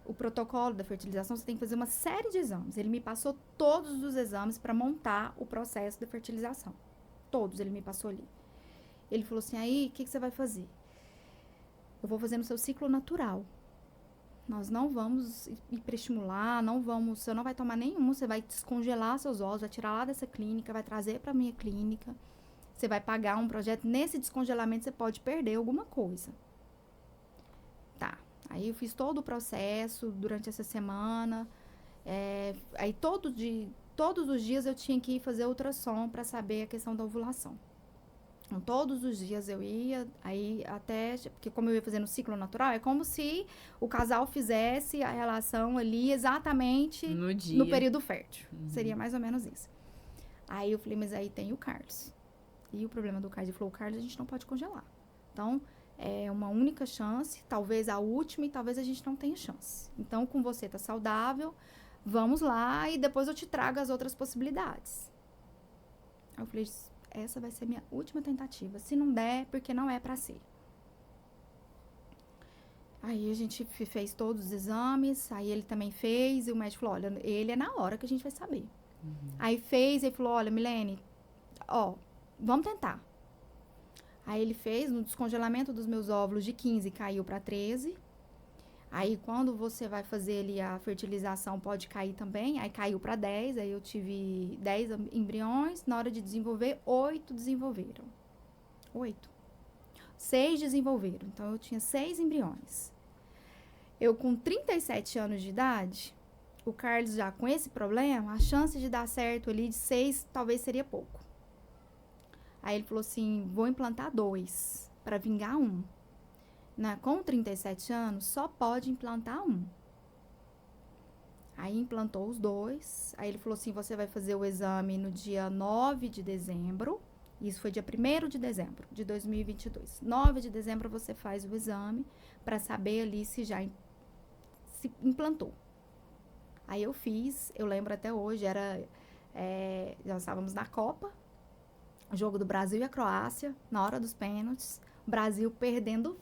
Speaker 1: O protocolo da fertilização, você tem que fazer uma série de exames. Ele me passou todos os exames para montar o processo da fertilização. Todos ele me passou ali. Ele falou assim, aí, o que você vai fazer? Eu vou fazer no seu ciclo natural. Nós não vamos hiperestimular, você não vai tomar nenhum, você vai descongelar seus óvulos, vai tirar lá dessa clínica, vai trazer para minha clínica. Você vai pagar um projeto, nesse descongelamento você pode perder alguma coisa. Tá. Aí eu fiz todo o processo durante essa semana. Aí todos os dias eu tinha que ir fazer ultrassom para saber a questão da ovulação. Então, todos os dias eu ia, aí até, porque como eu ia fazer no ciclo natural, é como se o casal fizesse a relação ali exatamente no período fértil. Uhum. Seria mais ou menos isso. Aí eu falei, mas aí tem o Carlos. E o problema do Carlos, ele falou, o Carlos a gente não pode congelar. Então, é uma única chance, talvez a última, e talvez a gente não tenha chance. Então, com você tá saudável, vamos lá e depois eu te trago as outras possibilidades. Aí eu falei, essa vai ser minha última tentativa. Se não der, porque não é pra ser. Aí a gente fez todos os exames, aí ele também fez, e o médico falou, olha, ele é na hora que a gente vai saber. Uhum. Aí fez, ele falou, olha, Milene, vamos tentar. Aí ele fez, no descongelamento dos meus óvulos de 15, caiu para 13. Aí quando você vai fazer ali a fertilização, pode cair também. Aí caiu para 10, aí eu tive 10 embriões. Na hora de desenvolver, 8 desenvolveram. 8. 6 desenvolveram. Então, eu tinha 6 embriões. Eu com 37 anos de idade, o Carlos já com esse problema, a chance de dar certo ali de 6 talvez seria pouco. Aí ele falou assim, vou implantar 2 para vingar 1. Com 37 anos, só pode implantar 1. Aí implantou os 2. Aí ele falou assim, você vai fazer o exame no dia 9 de dezembro. Isso foi dia 1º de dezembro de 2022. 9 de dezembro você faz o exame para saber ali se já se implantou. Aí eu fiz, eu lembro até hoje, já estávamos na Copa, o jogo do Brasil e a Croácia, na hora dos pênaltis, o Brasil perdendo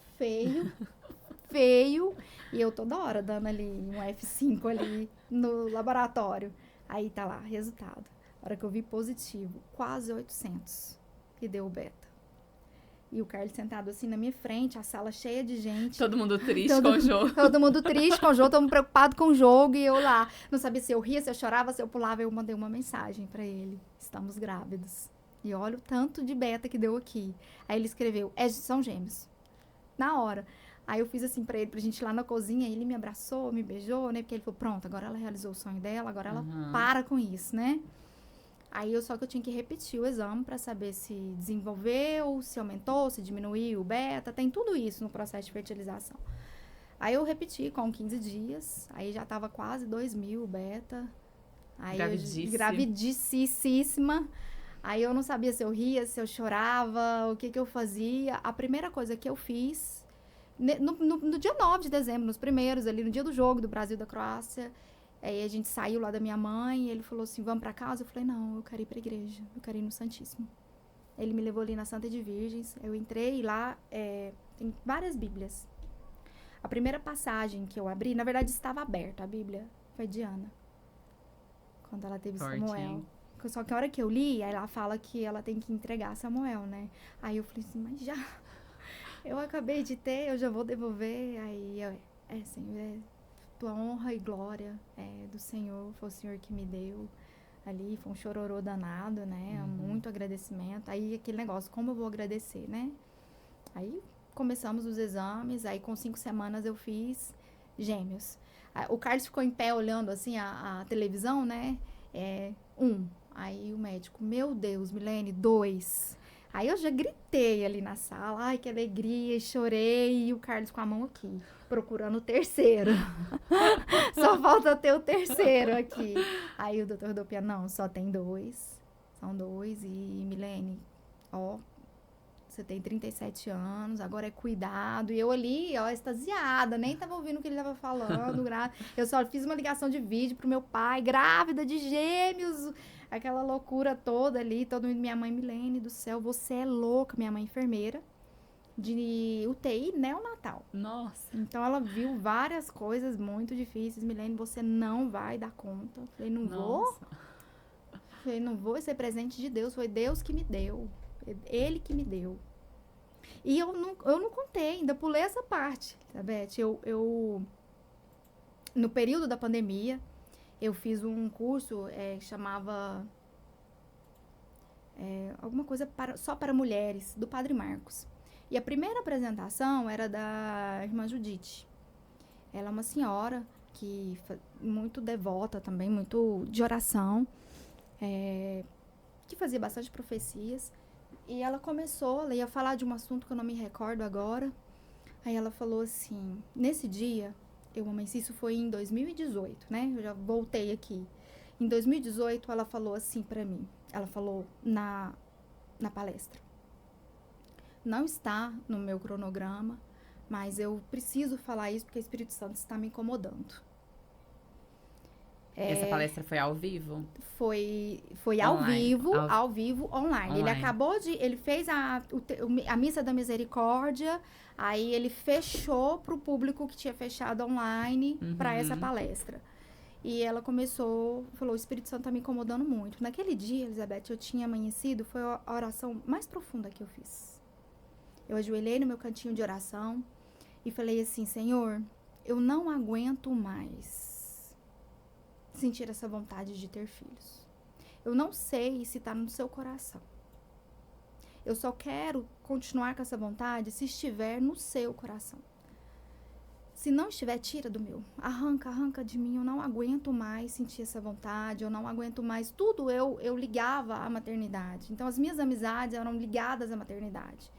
Speaker 1: feio, e eu toda hora dando ali um F5 ali no laboratório. Aí tá lá, resultado. A hora que eu vi positivo, quase 800, que deu o beta. E o Carlos sentado assim na minha frente, a sala cheia de gente.
Speaker 2: Todo mundo triste com o jogo.
Speaker 1: Todo mundo triste com o jogo, todo mundo preocupado com o jogo. E eu lá, não sabia se eu ria, se eu chorava, se eu pulava. Eu mandei uma mensagem pra ele, estamos grávidos. E olha o tanto de beta que deu aqui. Aí ele escreveu, são gêmeos. Na hora. Aí eu fiz assim pra ele, pra gente ir lá na cozinha. Ele me abraçou, me beijou, né? Porque ele falou, pronto, agora ela realizou o sonho dela, agora ela para com isso, né? Aí só que eu tinha que repetir o exame pra saber se desenvolveu, se aumentou, se diminuiu o beta. Tem tudo isso no processo de fertilização. Aí eu repeti com 15 dias. Aí já tava quase 2.000 o beta. Aí gravidíssima. Aí eu não sabia se eu ria, se eu chorava, o que eu fazia. A primeira coisa que eu fiz, no dia 9 de dezembro, nos primeiros ali, no dia do jogo do Brasil e da Croácia, aí a gente saiu lá da minha mãe, e ele falou assim, vamos pra casa? Eu falei, não, eu quero ir pra igreja, eu quero ir no Santíssimo. Ele me levou ali na Santa de Virgens, eu entrei lá, Tem várias Bíblias. A primeira passagem que eu abri, na verdade estava aberta a Bíblia, foi de Ana. Quando ela teve
Speaker 2: Forte,
Speaker 1: Samuel.
Speaker 2: hein?
Speaker 1: Só que a hora que eu li, aí ela fala que ela tem que entregar Samuel, né? Aí eu falei assim, mas já, eu acabei de ter, eu já vou devolver. Aí eu, Senhor, tua honra e glória é do Senhor, foi o Senhor que me deu. Ali foi um chororô danado, né? Muito agradecimento. Aí aquele negócio, como eu vou agradecer, né? Aí começamos os exames, aí com 5 semanas eu fiz gêmeos. O Carlos ficou em pé olhando assim a televisão, né? Aí o médico, meu Deus, Milene, 2. Aí eu já gritei ali na sala, ai que alegria, e chorei, e o Carlos com a mão aqui, procurando o terceiro. Só falta ter o terceiro aqui. Aí o doutor Rodopia, não, só tem 2. São 2 e Milene, ó, você tem 37 anos, agora é cuidado. E eu ali, ó, extasiada, nem tava ouvindo o que ele tava falando. Eu só fiz uma ligação de vídeo pro meu pai, grávida de gêmeos, aquela loucura toda ali. Minha mãe, Milene do céu, você é louca. Minha mãe enfermeira de UTI neonatal.
Speaker 2: Nossa.
Speaker 1: Então ela viu várias coisas muito difíceis. Milene, você não vai dar conta. Falei, não vou. Falei, não vou ser presente de Deus. Foi Deus que me deu. Ele que me deu. E eu não contei, ainda pulei essa parte, tá, Beth? No período da pandemia, eu fiz um curso que chamava alguma coisa só para mulheres, do Padre Marcos. E a primeira apresentação era da irmã Judite. Ela é uma senhora que muito devota também, muito de oração, que fazia bastante profecias. E ela começou, ela ia falar de um assunto que eu não me recordo agora. Aí ela falou assim, nesse dia, isso foi em 2018, né? Eu já voltei aqui. Em 2018, ela falou assim pra mim, ela falou na palestra. Não está no meu cronograma, mas eu preciso falar isso porque o Espírito Santo está me incomodando.
Speaker 2: Essa palestra foi ao vivo?
Speaker 1: Foi
Speaker 2: Online.
Speaker 1: ao vivo, online. Ele fez a Missa da Misericórdia, aí ele fechou para o público que tinha fechado online para essa palestra. E ela falou, o Espírito Santo tá me incomodando muito. Naquele dia, Elizabeth, eu tinha amanhecido, foi a oração mais profunda que eu fiz. Eu ajoelhei no meu cantinho de oração e falei assim, Senhor, eu não aguento mais sentir essa vontade de ter filhos. Eu não sei se está no seu coração. Eu só quero continuar com essa vontade se estiver no seu coração. Se não estiver, tira do meu. Arranca de mim. Eu não aguento mais sentir essa vontade. Eu não aguento mais. Tudo eu ligava à maternidade. Então, as minhas amizades eram ligadas à maternidade.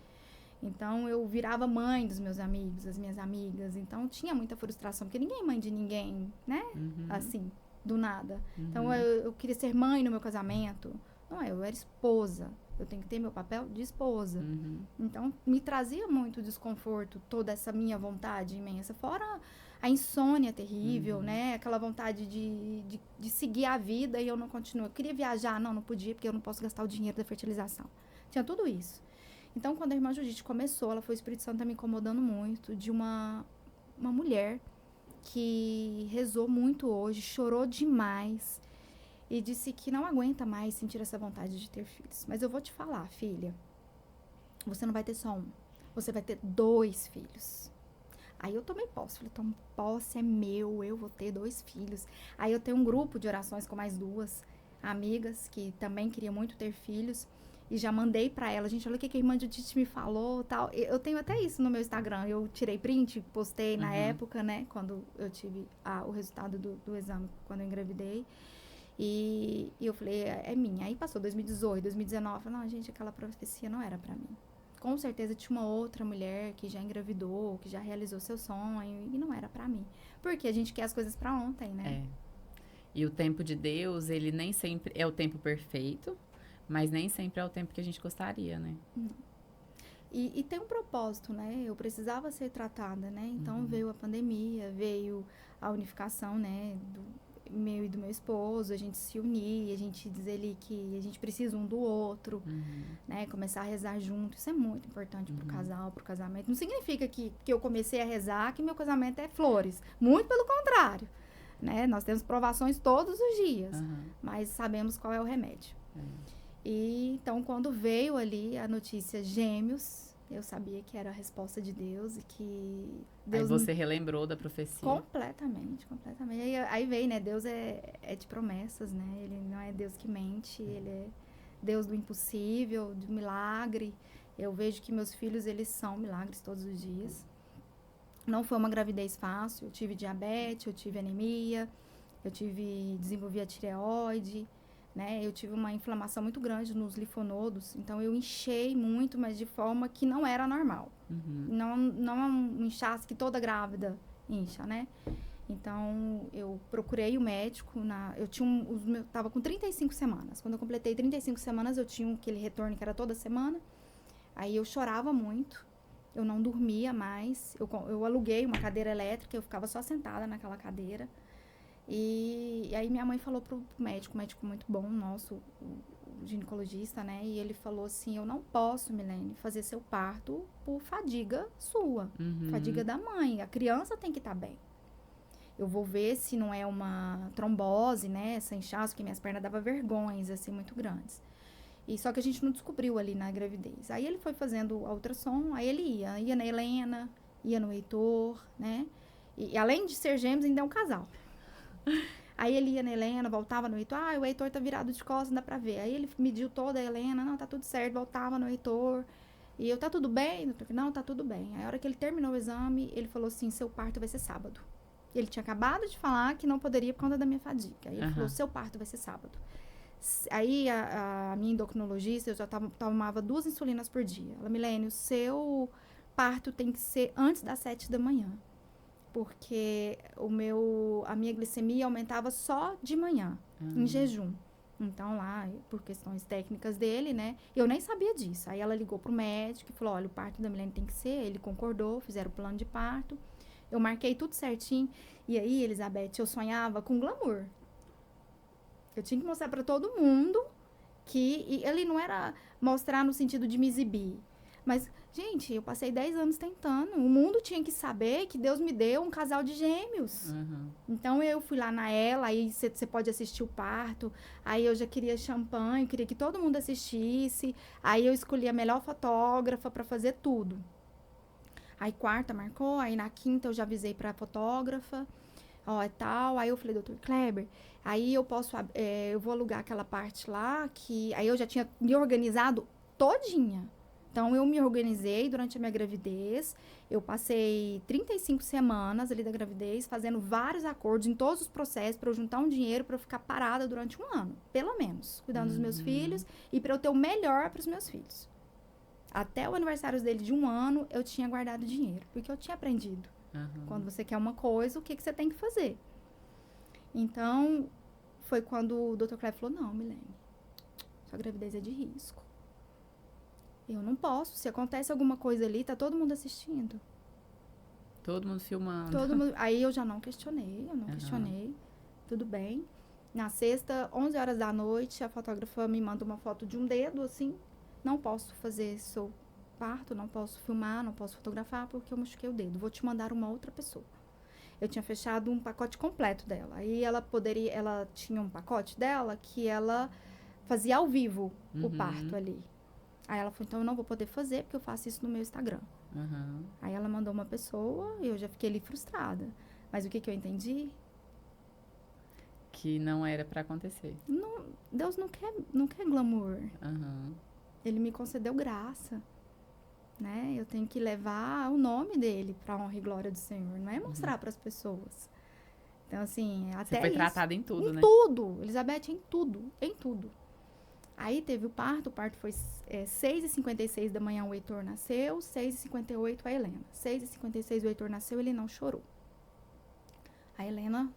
Speaker 1: Então, eu virava mãe dos meus amigos, das minhas amigas. Então, tinha muita frustração, porque ninguém é mãe de ninguém, né? Assim, do nada. Então, eu queria ser mãe no meu casamento. Não, eu era esposa. Eu tenho que ter meu papel de esposa. Então, me trazia muito desconforto toda essa minha vontade imensa. Fora a insônia terrível, né? Aquela vontade de seguir a vida e eu não continuo. Eu queria viajar, não podia, porque eu não posso gastar o dinheiro da fertilização. Tinha tudo isso. Então, quando a irmã Judite começou, ela foi, o Espírito Santo tá me incomodando muito, de uma mulher que rezou muito hoje, chorou demais e disse que não aguenta mais sentir essa vontade de ter filhos. Mas eu vou te falar, filha, você não vai ter só um, você vai ter 2 filhos. Aí eu tomei posse, falei, toma posse, é meu, eu vou ter 2 filhos. Aí eu tenho um grupo de orações com mais 2 amigas que também queriam muito ter filhos. E já mandei pra ela, gente, olha o que a irmã Judite me falou, tal. Eu tenho até isso no meu Instagram. Eu tirei print, postei na época, né? Quando eu tive o resultado do exame, quando eu engravidei. E eu falei, é minha. Aí passou 2018, 2019. Eu falei, não, gente, aquela profecia não era pra mim. Com certeza tinha uma outra mulher que já engravidou, que já realizou seu sonho. E não era pra mim. Porque a gente quer as coisas pra ontem, né?
Speaker 2: E o tempo de Deus, ele nem sempre é o tempo perfeito. Mas nem sempre é o tempo que a gente gostaria, né?
Speaker 1: E tem um propósito, né? Eu precisava ser tratada, né? Então, veio a pandemia, veio a unificação, né? meu e do meu esposo, a gente se unir, a gente dizer ali que a gente precisa um do outro, né? Começar a rezar junto, isso é muito importante pro casal, pro casamento. Não significa que eu comecei a rezar que meu casamento é flores, muito pelo contrário, né? Nós temos provações todos os dias, mas sabemos qual é o remédio. E então, quando veio ali a notícia Gêmeos, eu sabia que era a resposta de Deus e que Deus...
Speaker 2: Aí você relembrou da profecia.
Speaker 1: Completamente. Aí veio, né? Deus é de promessas, né? Ele não é Deus que mente, ele é Deus do impossível, do milagre. Eu vejo que meus filhos, eles são milagres todos os dias. Não foi uma gravidez fácil, eu tive diabetes, eu tive anemia, desenvolvi a tireoide, né? Eu tive uma inflamação muito grande nos linfonodos, então eu inchei muito, mas de forma que não era normal. Não é um inchaço que toda grávida incha, né? Então, eu procurei o médico, eu tava com 35 semanas. Quando eu completei 35 semanas, eu tinha aquele retorno que era toda semana. Aí eu chorava muito, eu não dormia mais. Eu aluguei uma cadeira elétrica, eu ficava só sentada naquela cadeira. E aí minha mãe falou pro médico, um médico muito bom, nosso, o ginecologista, né? E ele falou assim, eu não posso, Milene, fazer seu parto por fadiga sua, fadiga da mãe. A criança tem que estar bem. Eu vou ver se não é uma trombose, né? Essa inchaço, que minhas pernas davam vergonhas, assim, muito grandes. E só que a gente não descobriu ali na gravidez. Aí ele foi fazendo a ultrassom, aí ele ia na Helena, ia no Heitor, né? E além de ser gêmeos, ainda é um casal. Aí ele ia na Helena, voltava no Heitor. O Heitor tá virado de costas, não dá pra ver. Aí ele mediu toda a Helena, não, tá tudo certo. Voltava no Heitor. E eu, tá tudo bem? Doutor? Não, tá tudo bem. Aí a hora que ele terminou o exame, ele falou assim, seu parto vai ser sábado. Ele tinha acabado de falar que não poderia por conta da minha fadiga. Aí ele falou, seu parto vai ser sábado. Aí a minha endocrinologista, eu já tomava 2 insulinas por dia. Ela, Milene, o seu parto tem que ser antes das 7 da manhã. Porque a minha glicemia aumentava só de manhã, em jejum. Então, lá, por questões técnicas dele, né? Eu nem sabia disso. Aí ela ligou pro médico e falou, olha, o parto da Milene tem que ser. Ele concordou, fizeram o plano de parto. Eu marquei tudo certinho. E aí, Elizabeth, eu sonhava com glamour. Eu tinha que mostrar pra todo mundo que... E ele não era mostrar no sentido de me exibir. Mas, gente, eu passei 10 anos tentando. O mundo tinha que saber que Deus me deu um casal de gêmeos. Então, eu fui lá na Ela, aí você pode assistir o parto. Aí eu já queria champanhe, queria que todo mundo assistisse. Aí eu escolhi a melhor fotógrafa pra fazer tudo. Aí quarta marcou, aí na quinta eu já avisei pra fotógrafa. Ó, tal. Aí eu falei, doutor Kleber, aí eu posso, eu vou alugar aquela parte lá, que aí eu já tinha me organizado todinha. Então, eu me organizei durante a minha gravidez. Eu passei 35 semanas ali da gravidez, fazendo vários acordos em todos os processos para eu juntar um dinheiro para eu ficar parada durante 1 ano, pelo menos, cuidando dos meus filhos e para eu ter o melhor para os meus filhos. Até o aniversário dele de 1 ano, eu tinha guardado dinheiro, porque eu tinha aprendido. Quando você quer uma coisa, o que você tem que fazer? Então, foi quando o Dr. Kleber falou, não, Milene, sua gravidez é de risco. Eu não posso. Se acontece alguma coisa ali, tá todo mundo assistindo.
Speaker 2: Todo mundo filmando.
Speaker 1: Aí eu já não questionei. Tudo bem. Na sexta, 11 horas da noite, a fotógrafa me manda uma foto de um dedo, assim. Não posso fazer seu parto, não posso filmar, não posso fotografar, porque eu machuquei o dedo. Vou te mandar uma outra pessoa. Eu tinha fechado um pacote completo dela. Aí ela tinha um pacote dela que ela fazia ao vivo o parto ali. Aí ela falou, então eu não vou poder fazer, porque eu faço isso no meu Instagram. Aí ela mandou uma pessoa e eu já fiquei ali frustrada. Mas o que eu entendi?
Speaker 2: Que não era pra acontecer.
Speaker 1: Não, Deus não quer glamour. Ele me concedeu graça. Né? Eu tenho que levar o nome dele pra honra e glória do Senhor. Não é mostrar pras pessoas. Então, assim, até
Speaker 2: você foi tratada em tudo, né?
Speaker 1: Em tudo. Elizabeth, em tudo. Em tudo. Aí teve o parto foi 6h56 da manhã o Heitor nasceu, 6h58 a Helena. 6h56 o Heitor nasceu, ele não chorou. A Helena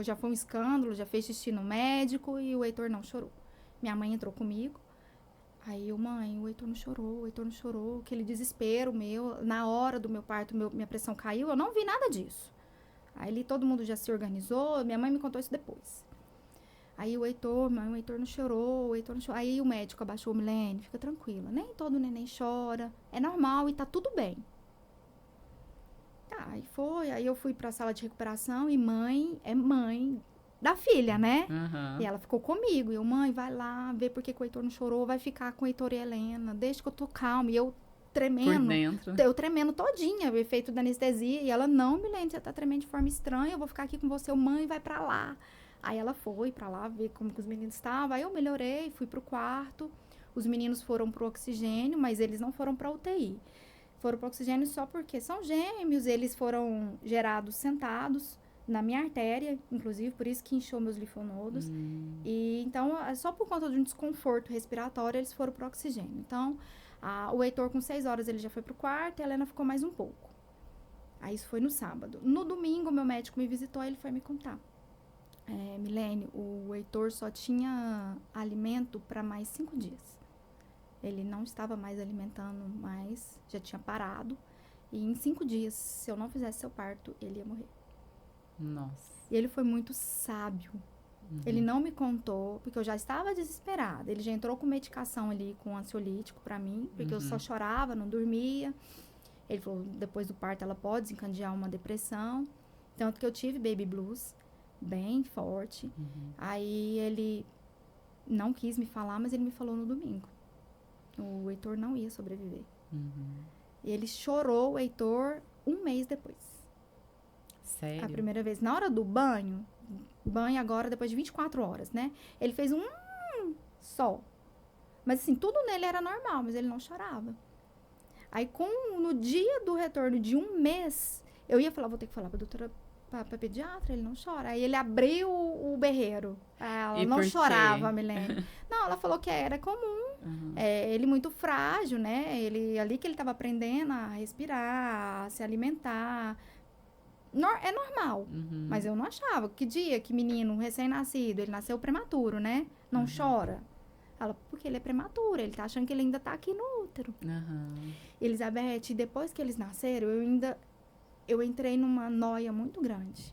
Speaker 1: já foi um escândalo, já fez xixi no médico e o Heitor não chorou. Minha mãe entrou comigo, aí mãe, o Heitor não chorou, aquele desespero meu, na hora do meu parto, minha pressão caiu, eu não vi nada disso. Aí todo mundo já se organizou, minha mãe me contou isso depois. Aí o Heitor não chorou, Aí o médico abaixou, Milene, fica tranquila, nem todo neném chora, é normal e tá tudo bem. Aí eu fui pra sala de recuperação e mãe é mãe da filha, né?
Speaker 2: Uhum.
Speaker 1: E ela ficou comigo. E eu, mãe, vai lá ver por que o Heitor não chorou, vai ficar com o Heitor e a Helena, deixa que eu tô calma. E eu tremendo.
Speaker 2: Por dentro.
Speaker 1: Eu tremendo todinha, o efeito da anestesia. E ela, não, Milene, você tá tremendo de forma estranha, eu vou ficar aqui com você. Mãe, vai pra lá. Aí ela foi pra lá ver como que os meninos estavam. Aí eu melhorei, fui pro quarto. Os meninos foram pro oxigênio, mas eles não foram pra UTI. Foram pro oxigênio só porque são gêmeos, eles foram gerados sentados na minha artéria, inclusive, por isso que inchou meus linfonodos. E então, só por conta de um desconforto respiratório, eles foram pro oxigênio. Então, o Heitor, com 6 horas, ele já foi pro quarto e a Helena ficou mais um pouco. Aí isso foi no sábado. No domingo, meu médico me visitou e ele foi me contar. Milene, o Heitor só tinha alimento para mais 5 dias. Ele não estava mais alimentando mais, já tinha parado. E em 5 dias, se eu não fizesse seu parto, ele ia morrer.
Speaker 2: Nossa.
Speaker 1: E ele foi muito sábio. Ele não me contou, porque eu já estava desesperada. Ele já entrou com medicação ali, com ansiolítico pra mim, porque eu só chorava, não dormia. Ele falou, depois do parto ela pode desencadear uma depressão. Tanto que eu tive baby blues, bem forte. Aí ele não quis me falar, mas ele me falou no domingo. O Heitor não ia sobreviver. E ele chorou, o Heitor, 1 mês depois.
Speaker 2: Sério?
Speaker 1: A primeira vez. Na hora do banho agora, depois de 24 horas, né? Ele fez um só. Mas assim, tudo nele era normal, mas ele não chorava. Aí, no dia do retorno de 1 mês, eu ia falar, vou ter que falar pra doutora, pra pediatra, ele não chora. Aí ele abriu o berreiro. Ela não chorava, Milene. Não, ela falou que era comum. Ele muito frágil, né? Ali que ele tava aprendendo a respirar, a se alimentar. É normal. Mas eu não achava. Que dia que menino recém-nascido, ele nasceu prematuro, né? Não chora. Ela, porque ele é prematuro, ele tá achando que ele ainda tá aqui no útero. Elizabeth, depois que eles nasceram, eu entrei numa noia muito grande.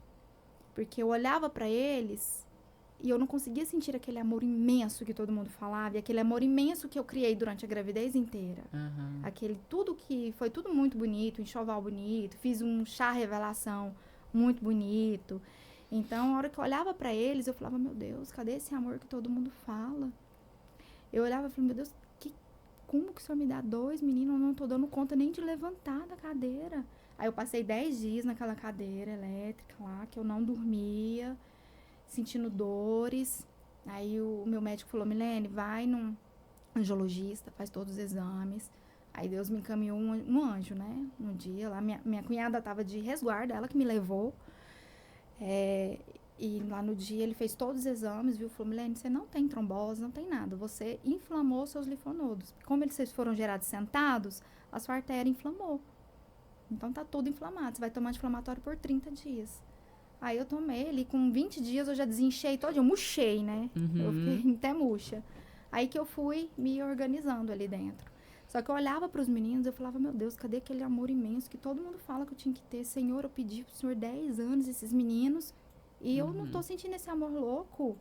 Speaker 1: Porque eu olhava pra eles e eu não conseguia sentir aquele amor imenso que todo mundo falava, e aquele amor imenso que eu criei durante a gravidez inteira. Foi tudo muito bonito, um enxoval bonito, fiz um chá revelação muito bonito. Então, a hora que eu olhava pra eles, eu falava, meu Deus, cadê esse amor que todo mundo fala? Eu olhava e falei, meu Deus, como que o senhor me dá 2 meninos? Eu não tô dando conta nem de levantar da cadeira. Aí eu passei 10 dias naquela cadeira elétrica lá, que eu não dormia, sentindo dores. Aí o meu médico falou, Milene, vai num angiologista, faz todos os exames. Aí Deus me encaminhou um anjo, né? Um dia lá, minha cunhada tava de resguardo, ela que me levou. E lá no dia ele fez todos os exames, viu? Falou, Milene, você não tem trombose, não tem nada. Você inflamou seus linfonodos. Como eles foram gerados sentados, a sua artéria inflamou. Então tá tudo inflamado. Você vai tomar anti-inflamatório por 30 dias. Aí eu tomei ele, com 20 dias eu já desinchei todo, eu murchei, né? Eu fiquei até murcha. Aí que eu fui me organizando ali dentro. Só que eu olhava para os meninos e eu falava, meu Deus, cadê aquele amor imenso que todo mundo fala que eu tinha que ter? Senhor, eu pedi pro Senhor 10 anos esses meninos e eu não tô sentindo esse amor louco.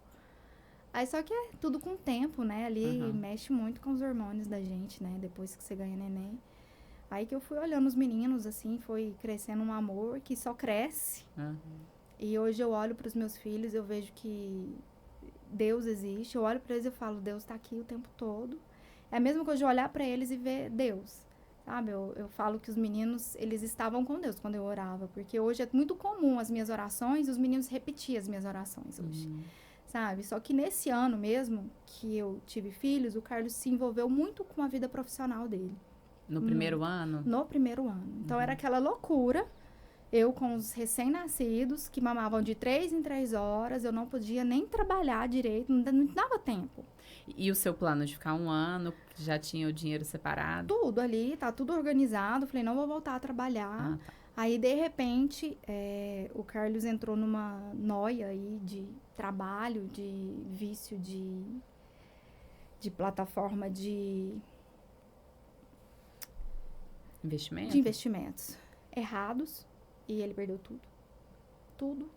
Speaker 1: Aí só que é tudo com o tempo, né? Ali mexe muito com os hormônios da gente, né? Depois que você ganha neném. Aí que eu fui olhando os meninos, assim, foi crescendo um amor que só cresce. E hoje eu olho para os meus filhos, eu vejo que Deus existe. Eu olho para eles e eu falo, Deus está aqui o tempo todo. É a mesma coisa de olhar para eles e ver Deus, sabe? Eu falo que os meninos, eles estavam com Deus quando eu orava. Porque hoje é muito comum as minhas orações, os meninos repetiam as minhas orações hoje, sabe? Só que nesse ano mesmo que eu tive filhos, o Carlos se envolveu muito com a vida profissional dele.
Speaker 2: No primeiro ano?
Speaker 1: No primeiro ano. Então, era aquela loucura. Eu com os recém-nascidos, que mamavam de 3 em 3 horas, eu não podia nem trabalhar direito, não dava tempo.
Speaker 2: E o seu plano de ficar 1 ano, já tinha o dinheiro separado?
Speaker 1: Tudo ali, tá tudo organizado. Falei, não vou voltar a trabalhar.
Speaker 2: Tá.
Speaker 1: Aí, de repente, o Carlos entrou numa noia aí de trabalho, de vício de plataforma de
Speaker 2: Investimento?
Speaker 1: De investimentos errados. E ele perdeu tudo. tudo,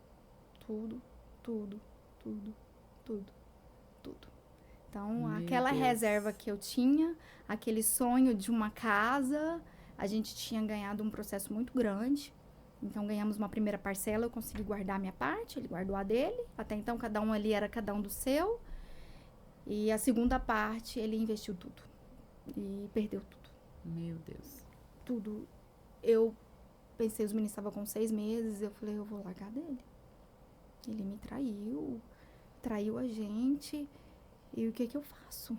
Speaker 1: tudo, tudo, tudo, tudo, tudo. Então,
Speaker 2: Meu
Speaker 1: aquela
Speaker 2: Deus.
Speaker 1: reserva que eu tinha, aquele sonho de uma casa, a gente tinha ganhado um processo muito grande. Então, ganhamos uma primeira parcela, eu consegui guardar a minha parte, ele guardou a dele. Até então, cada um ali era cada um do seu. E a segunda parte, ele investiu tudo. E perdeu tudo.
Speaker 2: Meu Deus.
Speaker 1: Tudo. Eu pensei, os meninos estavam com 6 meses, eu falei, eu vou largar dele. Ele me traiu a gente. E o que eu faço?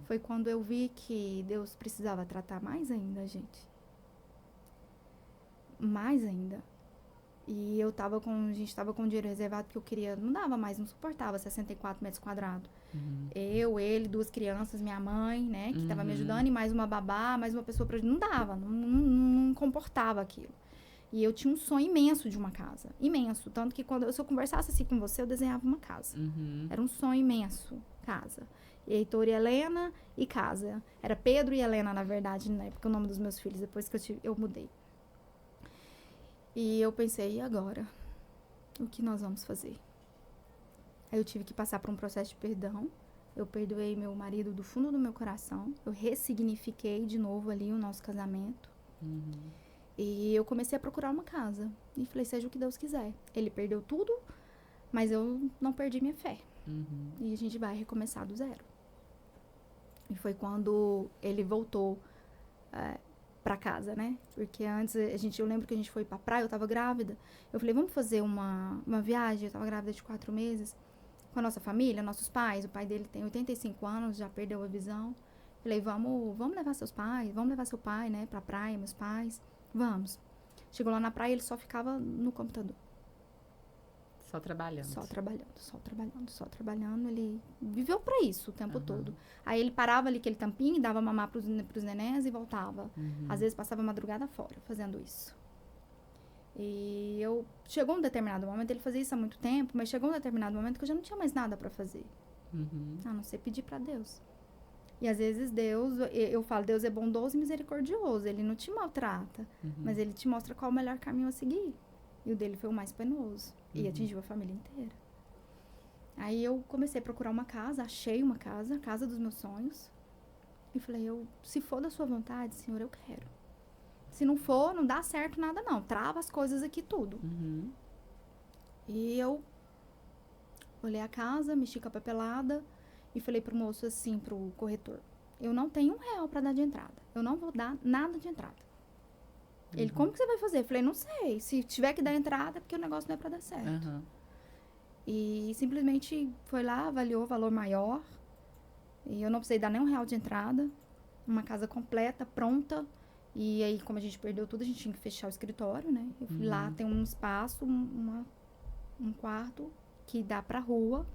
Speaker 1: Foi quando eu vi que Deus precisava tratar mais ainda a gente. Mais ainda. E a gente tava com dinheiro reservado que eu queria, não dava mais, não suportava 64 metros quadrados. Eu, ele, 2 crianças, minha mãe, né, que tava me ajudando, e mais uma babá, mais uma pessoa pra... Não dava, não comportava aquilo. E eu tinha um sonho imenso de uma casa, imenso. Tanto que se eu conversasse assim com você, eu desenhava uma casa. Era um sonho imenso, casa. E Heitor e Helena e casa. Era Pedro e Helena, na verdade, na época, o nome dos meus filhos, depois que eu mudei. E eu pensei, e agora? O que nós vamos fazer? Aí eu tive que passar por um processo de perdão. Eu perdoei meu marido do fundo do meu coração. Eu ressignifiquei de novo ali o nosso casamento. E eu comecei a procurar uma casa. E falei, seja o que Deus quiser. Ele perdeu tudo, mas eu não perdi minha fé. E a gente vai recomeçar do zero. E foi quando ele voltou pra casa, né? Porque antes, eu lembro que a gente foi pra praia, eu tava grávida. Eu falei, vamos fazer uma viagem? Eu tava grávida de 4 meses. Com a nossa família, nossos pais. O pai dele tem 85 anos, já perdeu a visão. Falei, vamos levar seus pais, vamos levar seu pai, né, pra praia, meus pais. Vamos. Chegou lá na praia, ele só ficava no computador.
Speaker 2: Só trabalhando.
Speaker 1: Só trabalhando, só trabalhando, só trabalhando. Ele viveu pra isso o tempo todo. Aí ele parava ali aquele tampinho, dava mamar pros nenés e voltava. Às vezes passava a madrugada fora fazendo isso. E chegou um determinado momento, ele fazia isso há muito tempo, mas chegou um determinado momento que eu já não tinha mais nada pra fazer. A não ser pedir pra Deus. E às vezes eu falo, Deus é bondoso e misericordioso. Ele não te maltrata, mas ele te mostra qual o melhor caminho a seguir. E o dele foi o mais penoso. E atingiu a família inteira. Aí eu comecei a procurar uma casa, achei uma casa, a casa dos meus sonhos. E falei, se for da sua vontade, Senhor, eu quero. Se não for, não dá certo nada não. Trava as coisas aqui tudo. E eu olhei a casa, mexi com a papelada e falei pro moço assim, pro corretor, eu não tenho R$1 pra dar de entrada. Eu não vou dar nada de entrada. Ele, como que você vai fazer? Eu falei, não sei. Se tiver que dar entrada, é porque o negócio não é pra dar certo. E simplesmente foi lá, avaliou o valor maior. E eu não precisei dar nem R$1 de entrada. Uma casa completa, pronta. E aí, como a gente perdeu tudo, a gente tinha que fechar o escritório, né? Eu fui lá, tem um espaço, um quarto que dá pra rua.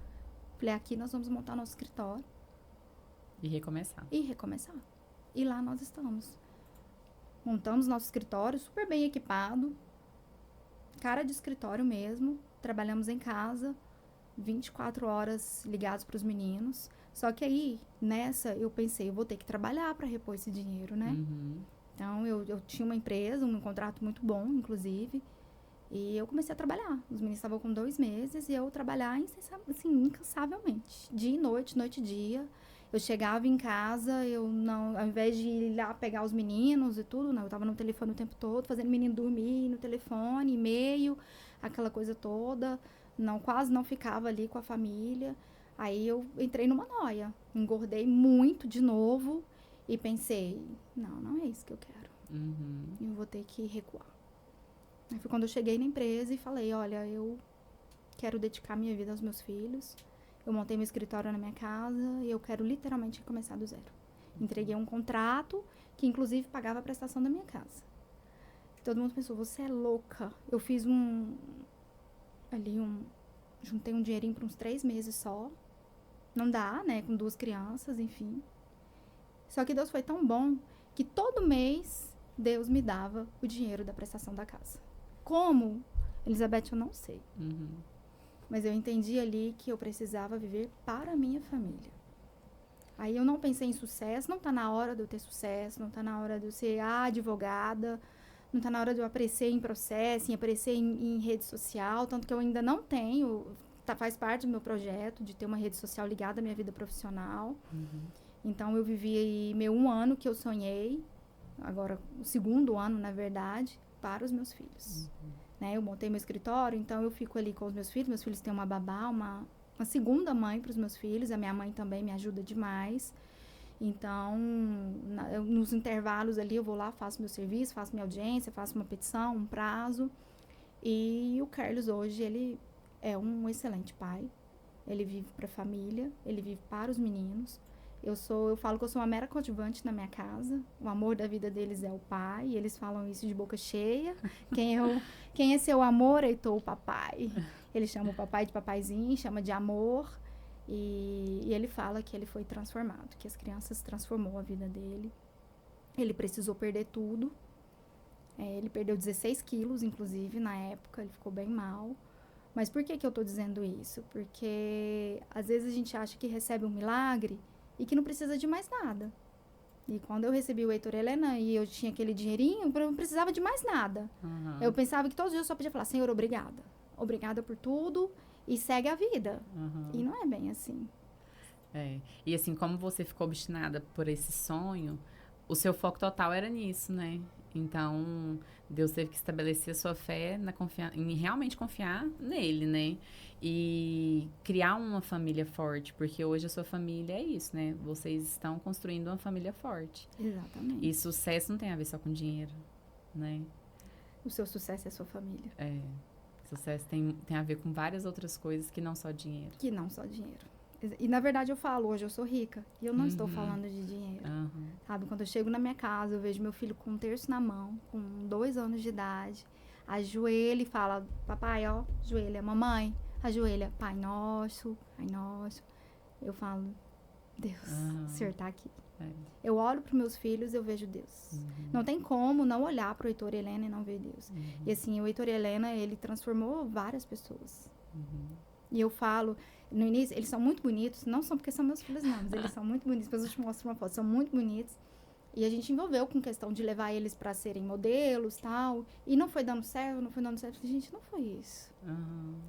Speaker 1: Falei, aqui nós vamos montar nosso escritório.
Speaker 2: E recomeçar.
Speaker 1: E lá nós estamos. Montamos nosso escritório, super bem equipado. Cara de escritório mesmo. Trabalhamos em casa, 24 horas ligados para os meninos. Só que aí, nessa, eu pensei, eu vou ter que trabalhar para repor esse dinheiro, né? Então, eu tinha uma empresa, um contrato muito bom, inclusive. E eu comecei a trabalhar. Os meninos estavam com 2 meses e eu trabalhar assim, incansavelmente. Dia e noite, noite e dia. Eu chegava em casa, ao invés de ir lá pegar os meninos e tudo, não, eu tava no telefone o tempo todo, fazendo o menino dormir no telefone, e-mail, aquela coisa toda. Quase não ficava ali com a família. Aí eu entrei numa noia. Engordei muito de novo e pensei, não é isso que eu quero. Eu vou ter que recuar. Aí foi quando eu cheguei na empresa e falei, olha, eu quero dedicar minha vida aos meus filhos. Eu montei meu escritório na minha casa e eu quero literalmente começar do zero. Entreguei um contrato que, inclusive, pagava a prestação da minha casa. Todo mundo pensou, você é louca. Eu fiz juntei um dinheirinho por uns 3 meses só. Não dá, né? Com 2 crianças, enfim. Só que Deus foi tão bom que todo mês Deus me dava o dinheiro da prestação da casa. Como? Elizabeth, eu não sei. Mas eu entendi ali que eu precisava viver para a minha família. Aí eu não pensei em sucesso, não tá na hora de eu ter sucesso, não tá na hora de eu ser a advogada, Não tá na hora de eu aparecer em processo, em aparecer em rede social, tanto que eu ainda não tenho, faz parte do meu projeto de ter uma rede social ligada à minha vida profissional. Então, eu vivi aí meu 1 ano que eu sonhei, agora o 2º ano, na verdade, para os meus filhos. Né? Eu montei meu escritório, então eu fico ali com os meus filhos têm uma babá, uma segunda mãe para os meus filhos, a minha mãe também me ajuda demais. Então, nos intervalos ali, eu vou lá, faço meu serviço, faço minha audiência, faço uma petição, um prazo. E o Carlos hoje, ele é um excelente pai. Ele vive para a família, ele vive para os meninos. Eu falo que eu sou uma mera coadjuvante na minha casa. O amor da vida deles é o pai. E eles falam isso de boca cheia. Quem é seu amor, Heitor? O papai. Ele chama o papai de papaizinho, chama de amor. E ele fala que ele foi transformado, que as crianças transformou a vida dele. Ele precisou perder tudo. Ele perdeu 16 quilos, inclusive, na época. Ele ficou bem mal. Mas por que eu tô dizendo isso? Porque às vezes a gente acha que recebe um milagre e que não precisa de mais nada. E quando eu recebi o Heitor e Helena e eu tinha aquele dinheirinho, eu não precisava de mais nada. Eu pensava que todos os dias eu só podia falar, Senhor, obrigada. Obrigada por tudo e segue a vida. E não é bem assim.
Speaker 2: E assim, como você ficou obstinada por esse sonho, o seu foco total era nisso, né? Então, Deus teve que estabelecer a sua fé em realmente confiar nele, né? E criar uma família forte, porque hoje a sua família é isso, né? Vocês estão construindo uma família forte.
Speaker 1: Exatamente.
Speaker 2: E sucesso não tem a ver só com dinheiro, né?
Speaker 1: O seu sucesso é a sua família.
Speaker 2: Sucesso tem a ver com várias outras coisas que não só dinheiro.
Speaker 1: Que não só dinheiro. E, na verdade, eu falo, hoje eu sou rica. E eu não estou falando de dinheiro. Sabe, quando eu chego na minha casa, eu vejo meu filho com 1 terço na mão, com 2 anos de idade, ajoelha e fala, papai, ó, ajoelha, mamãe, ajoelha, Pai Nosso, Pai Nosso. Eu falo, Deus, o Senhor tá aqui. Eu olho para meus filhos, eu vejo Deus. Não tem como não olhar para o Heitor e Helena e não ver Deus. E assim, o Heitor e Helena, ele transformou várias pessoas. E eu falo, no início, eles são muito bonitos, não são porque são meus filhos, não, mas eles são muito bonitos. Depois eu te mostro uma foto, são muito bonitos. E a gente envolveu com questão de levar eles para serem modelos, tal. E não foi dando certo, não foi dando certo. Eu falei, gente, não foi isso.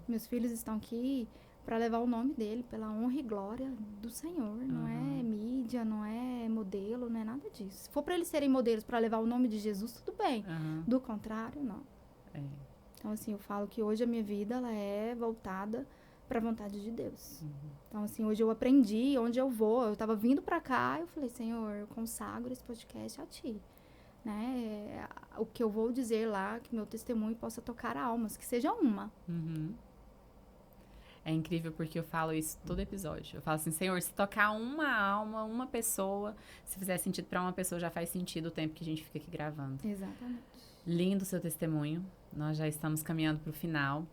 Speaker 1: Meus filhos estão aqui para levar o nome dele, pela honra e glória do Senhor. Não é mídia, não é modelo, não é nada disso. Se for para eles serem modelos para levar o nome de Jesus, tudo bem. Do contrário, não. Então, assim, eu falo que hoje a minha vida, ela é voltada para a vontade de Deus. Então, assim, hoje eu aprendi onde eu vou. Eu estava vindo para cá, eu falei, Senhor, eu consagro esse podcast a Ti. Né? O que eu vou dizer lá, que meu testemunho possa tocar almas, que seja uma.
Speaker 2: É incrível porque eu falo isso todo episódio. Eu falo assim, Senhor, se tocar uma alma, uma pessoa, se fizer sentido para uma pessoa, já faz sentido o tempo que a gente fica aqui gravando.
Speaker 1: Exatamente.
Speaker 2: Lindo o seu testemunho. Nós já estamos caminhando para o final.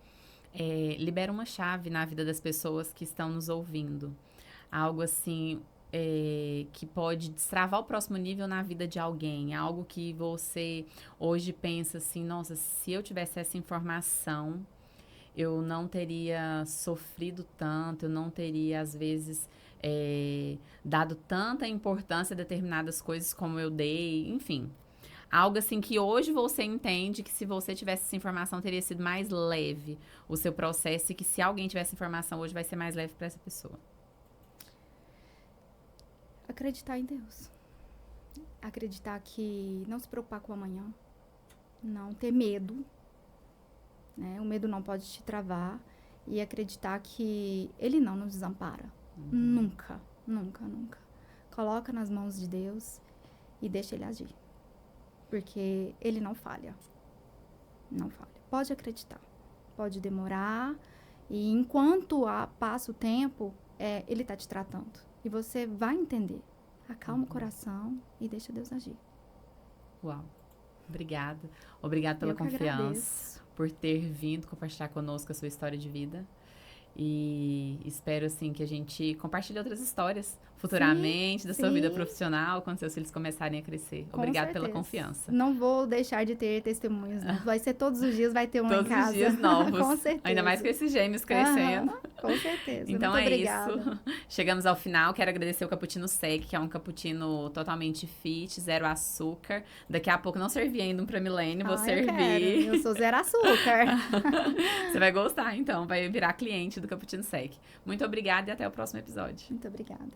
Speaker 2: Libera uma chave na vida das pessoas que estão nos ouvindo. Algo assim, que pode destravar o próximo nível na vida de alguém. Algo que você hoje pensa assim, nossa, se eu tivesse essa informação, eu não teria sofrido tanto, eu não teria, às vezes, dado tanta importância a determinadas coisas como eu dei, enfim. Algo assim que hoje você entende que se você tivesse essa informação teria sido mais leve o seu processo e que se alguém tivesse informação hoje vai ser mais leve para essa pessoa.
Speaker 1: Acreditar em Deus. Acreditar que não se preocupar com o amanhã. Não ter medo. Né? O medo não pode te travar. E acreditar que Ele não nos desampara. Nunca, nunca, nunca. Coloca nas mãos de Deus e deixa Ele agir. Porque Ele não falha. Não falha. Pode acreditar. Pode demorar. E enquanto passa o tempo, Ele está te tratando. E você vai entender. Acalma o coração e deixa Deus agir.
Speaker 2: Uau. Obrigada. Obrigada pela confiança. Por ter vindo compartilhar conosco a sua história de vida. E espero, assim, que a gente compartilhe outras histórias futuramente da sua vida profissional, quando seus filhos começarem a crescer. Obrigada pela confiança.
Speaker 1: Não vou deixar de ter testemunhos. Vai ser todos os dias, vai ter uma
Speaker 2: todos
Speaker 1: em casa.
Speaker 2: Todos os dias novos.
Speaker 1: Com certeza.
Speaker 2: Ainda mais com esses gêmeos crescendo.
Speaker 1: Com certeza.
Speaker 2: Então
Speaker 1: Muito
Speaker 2: é
Speaker 1: obrigada.
Speaker 2: isso. Chegamos ao final. Quero agradecer o Cappuccino Sec, que é um cappuccino totalmente fit, zero açúcar. Daqui a pouco não servi ainda um pra Milene, vou
Speaker 1: Eu
Speaker 2: servir.
Speaker 1: quero. Eu sou zero açúcar.
Speaker 2: Você vai gostar, então. Vai virar cliente do Cappuccino Sec. Muito obrigada e até o próximo episódio.
Speaker 1: Muito obrigada.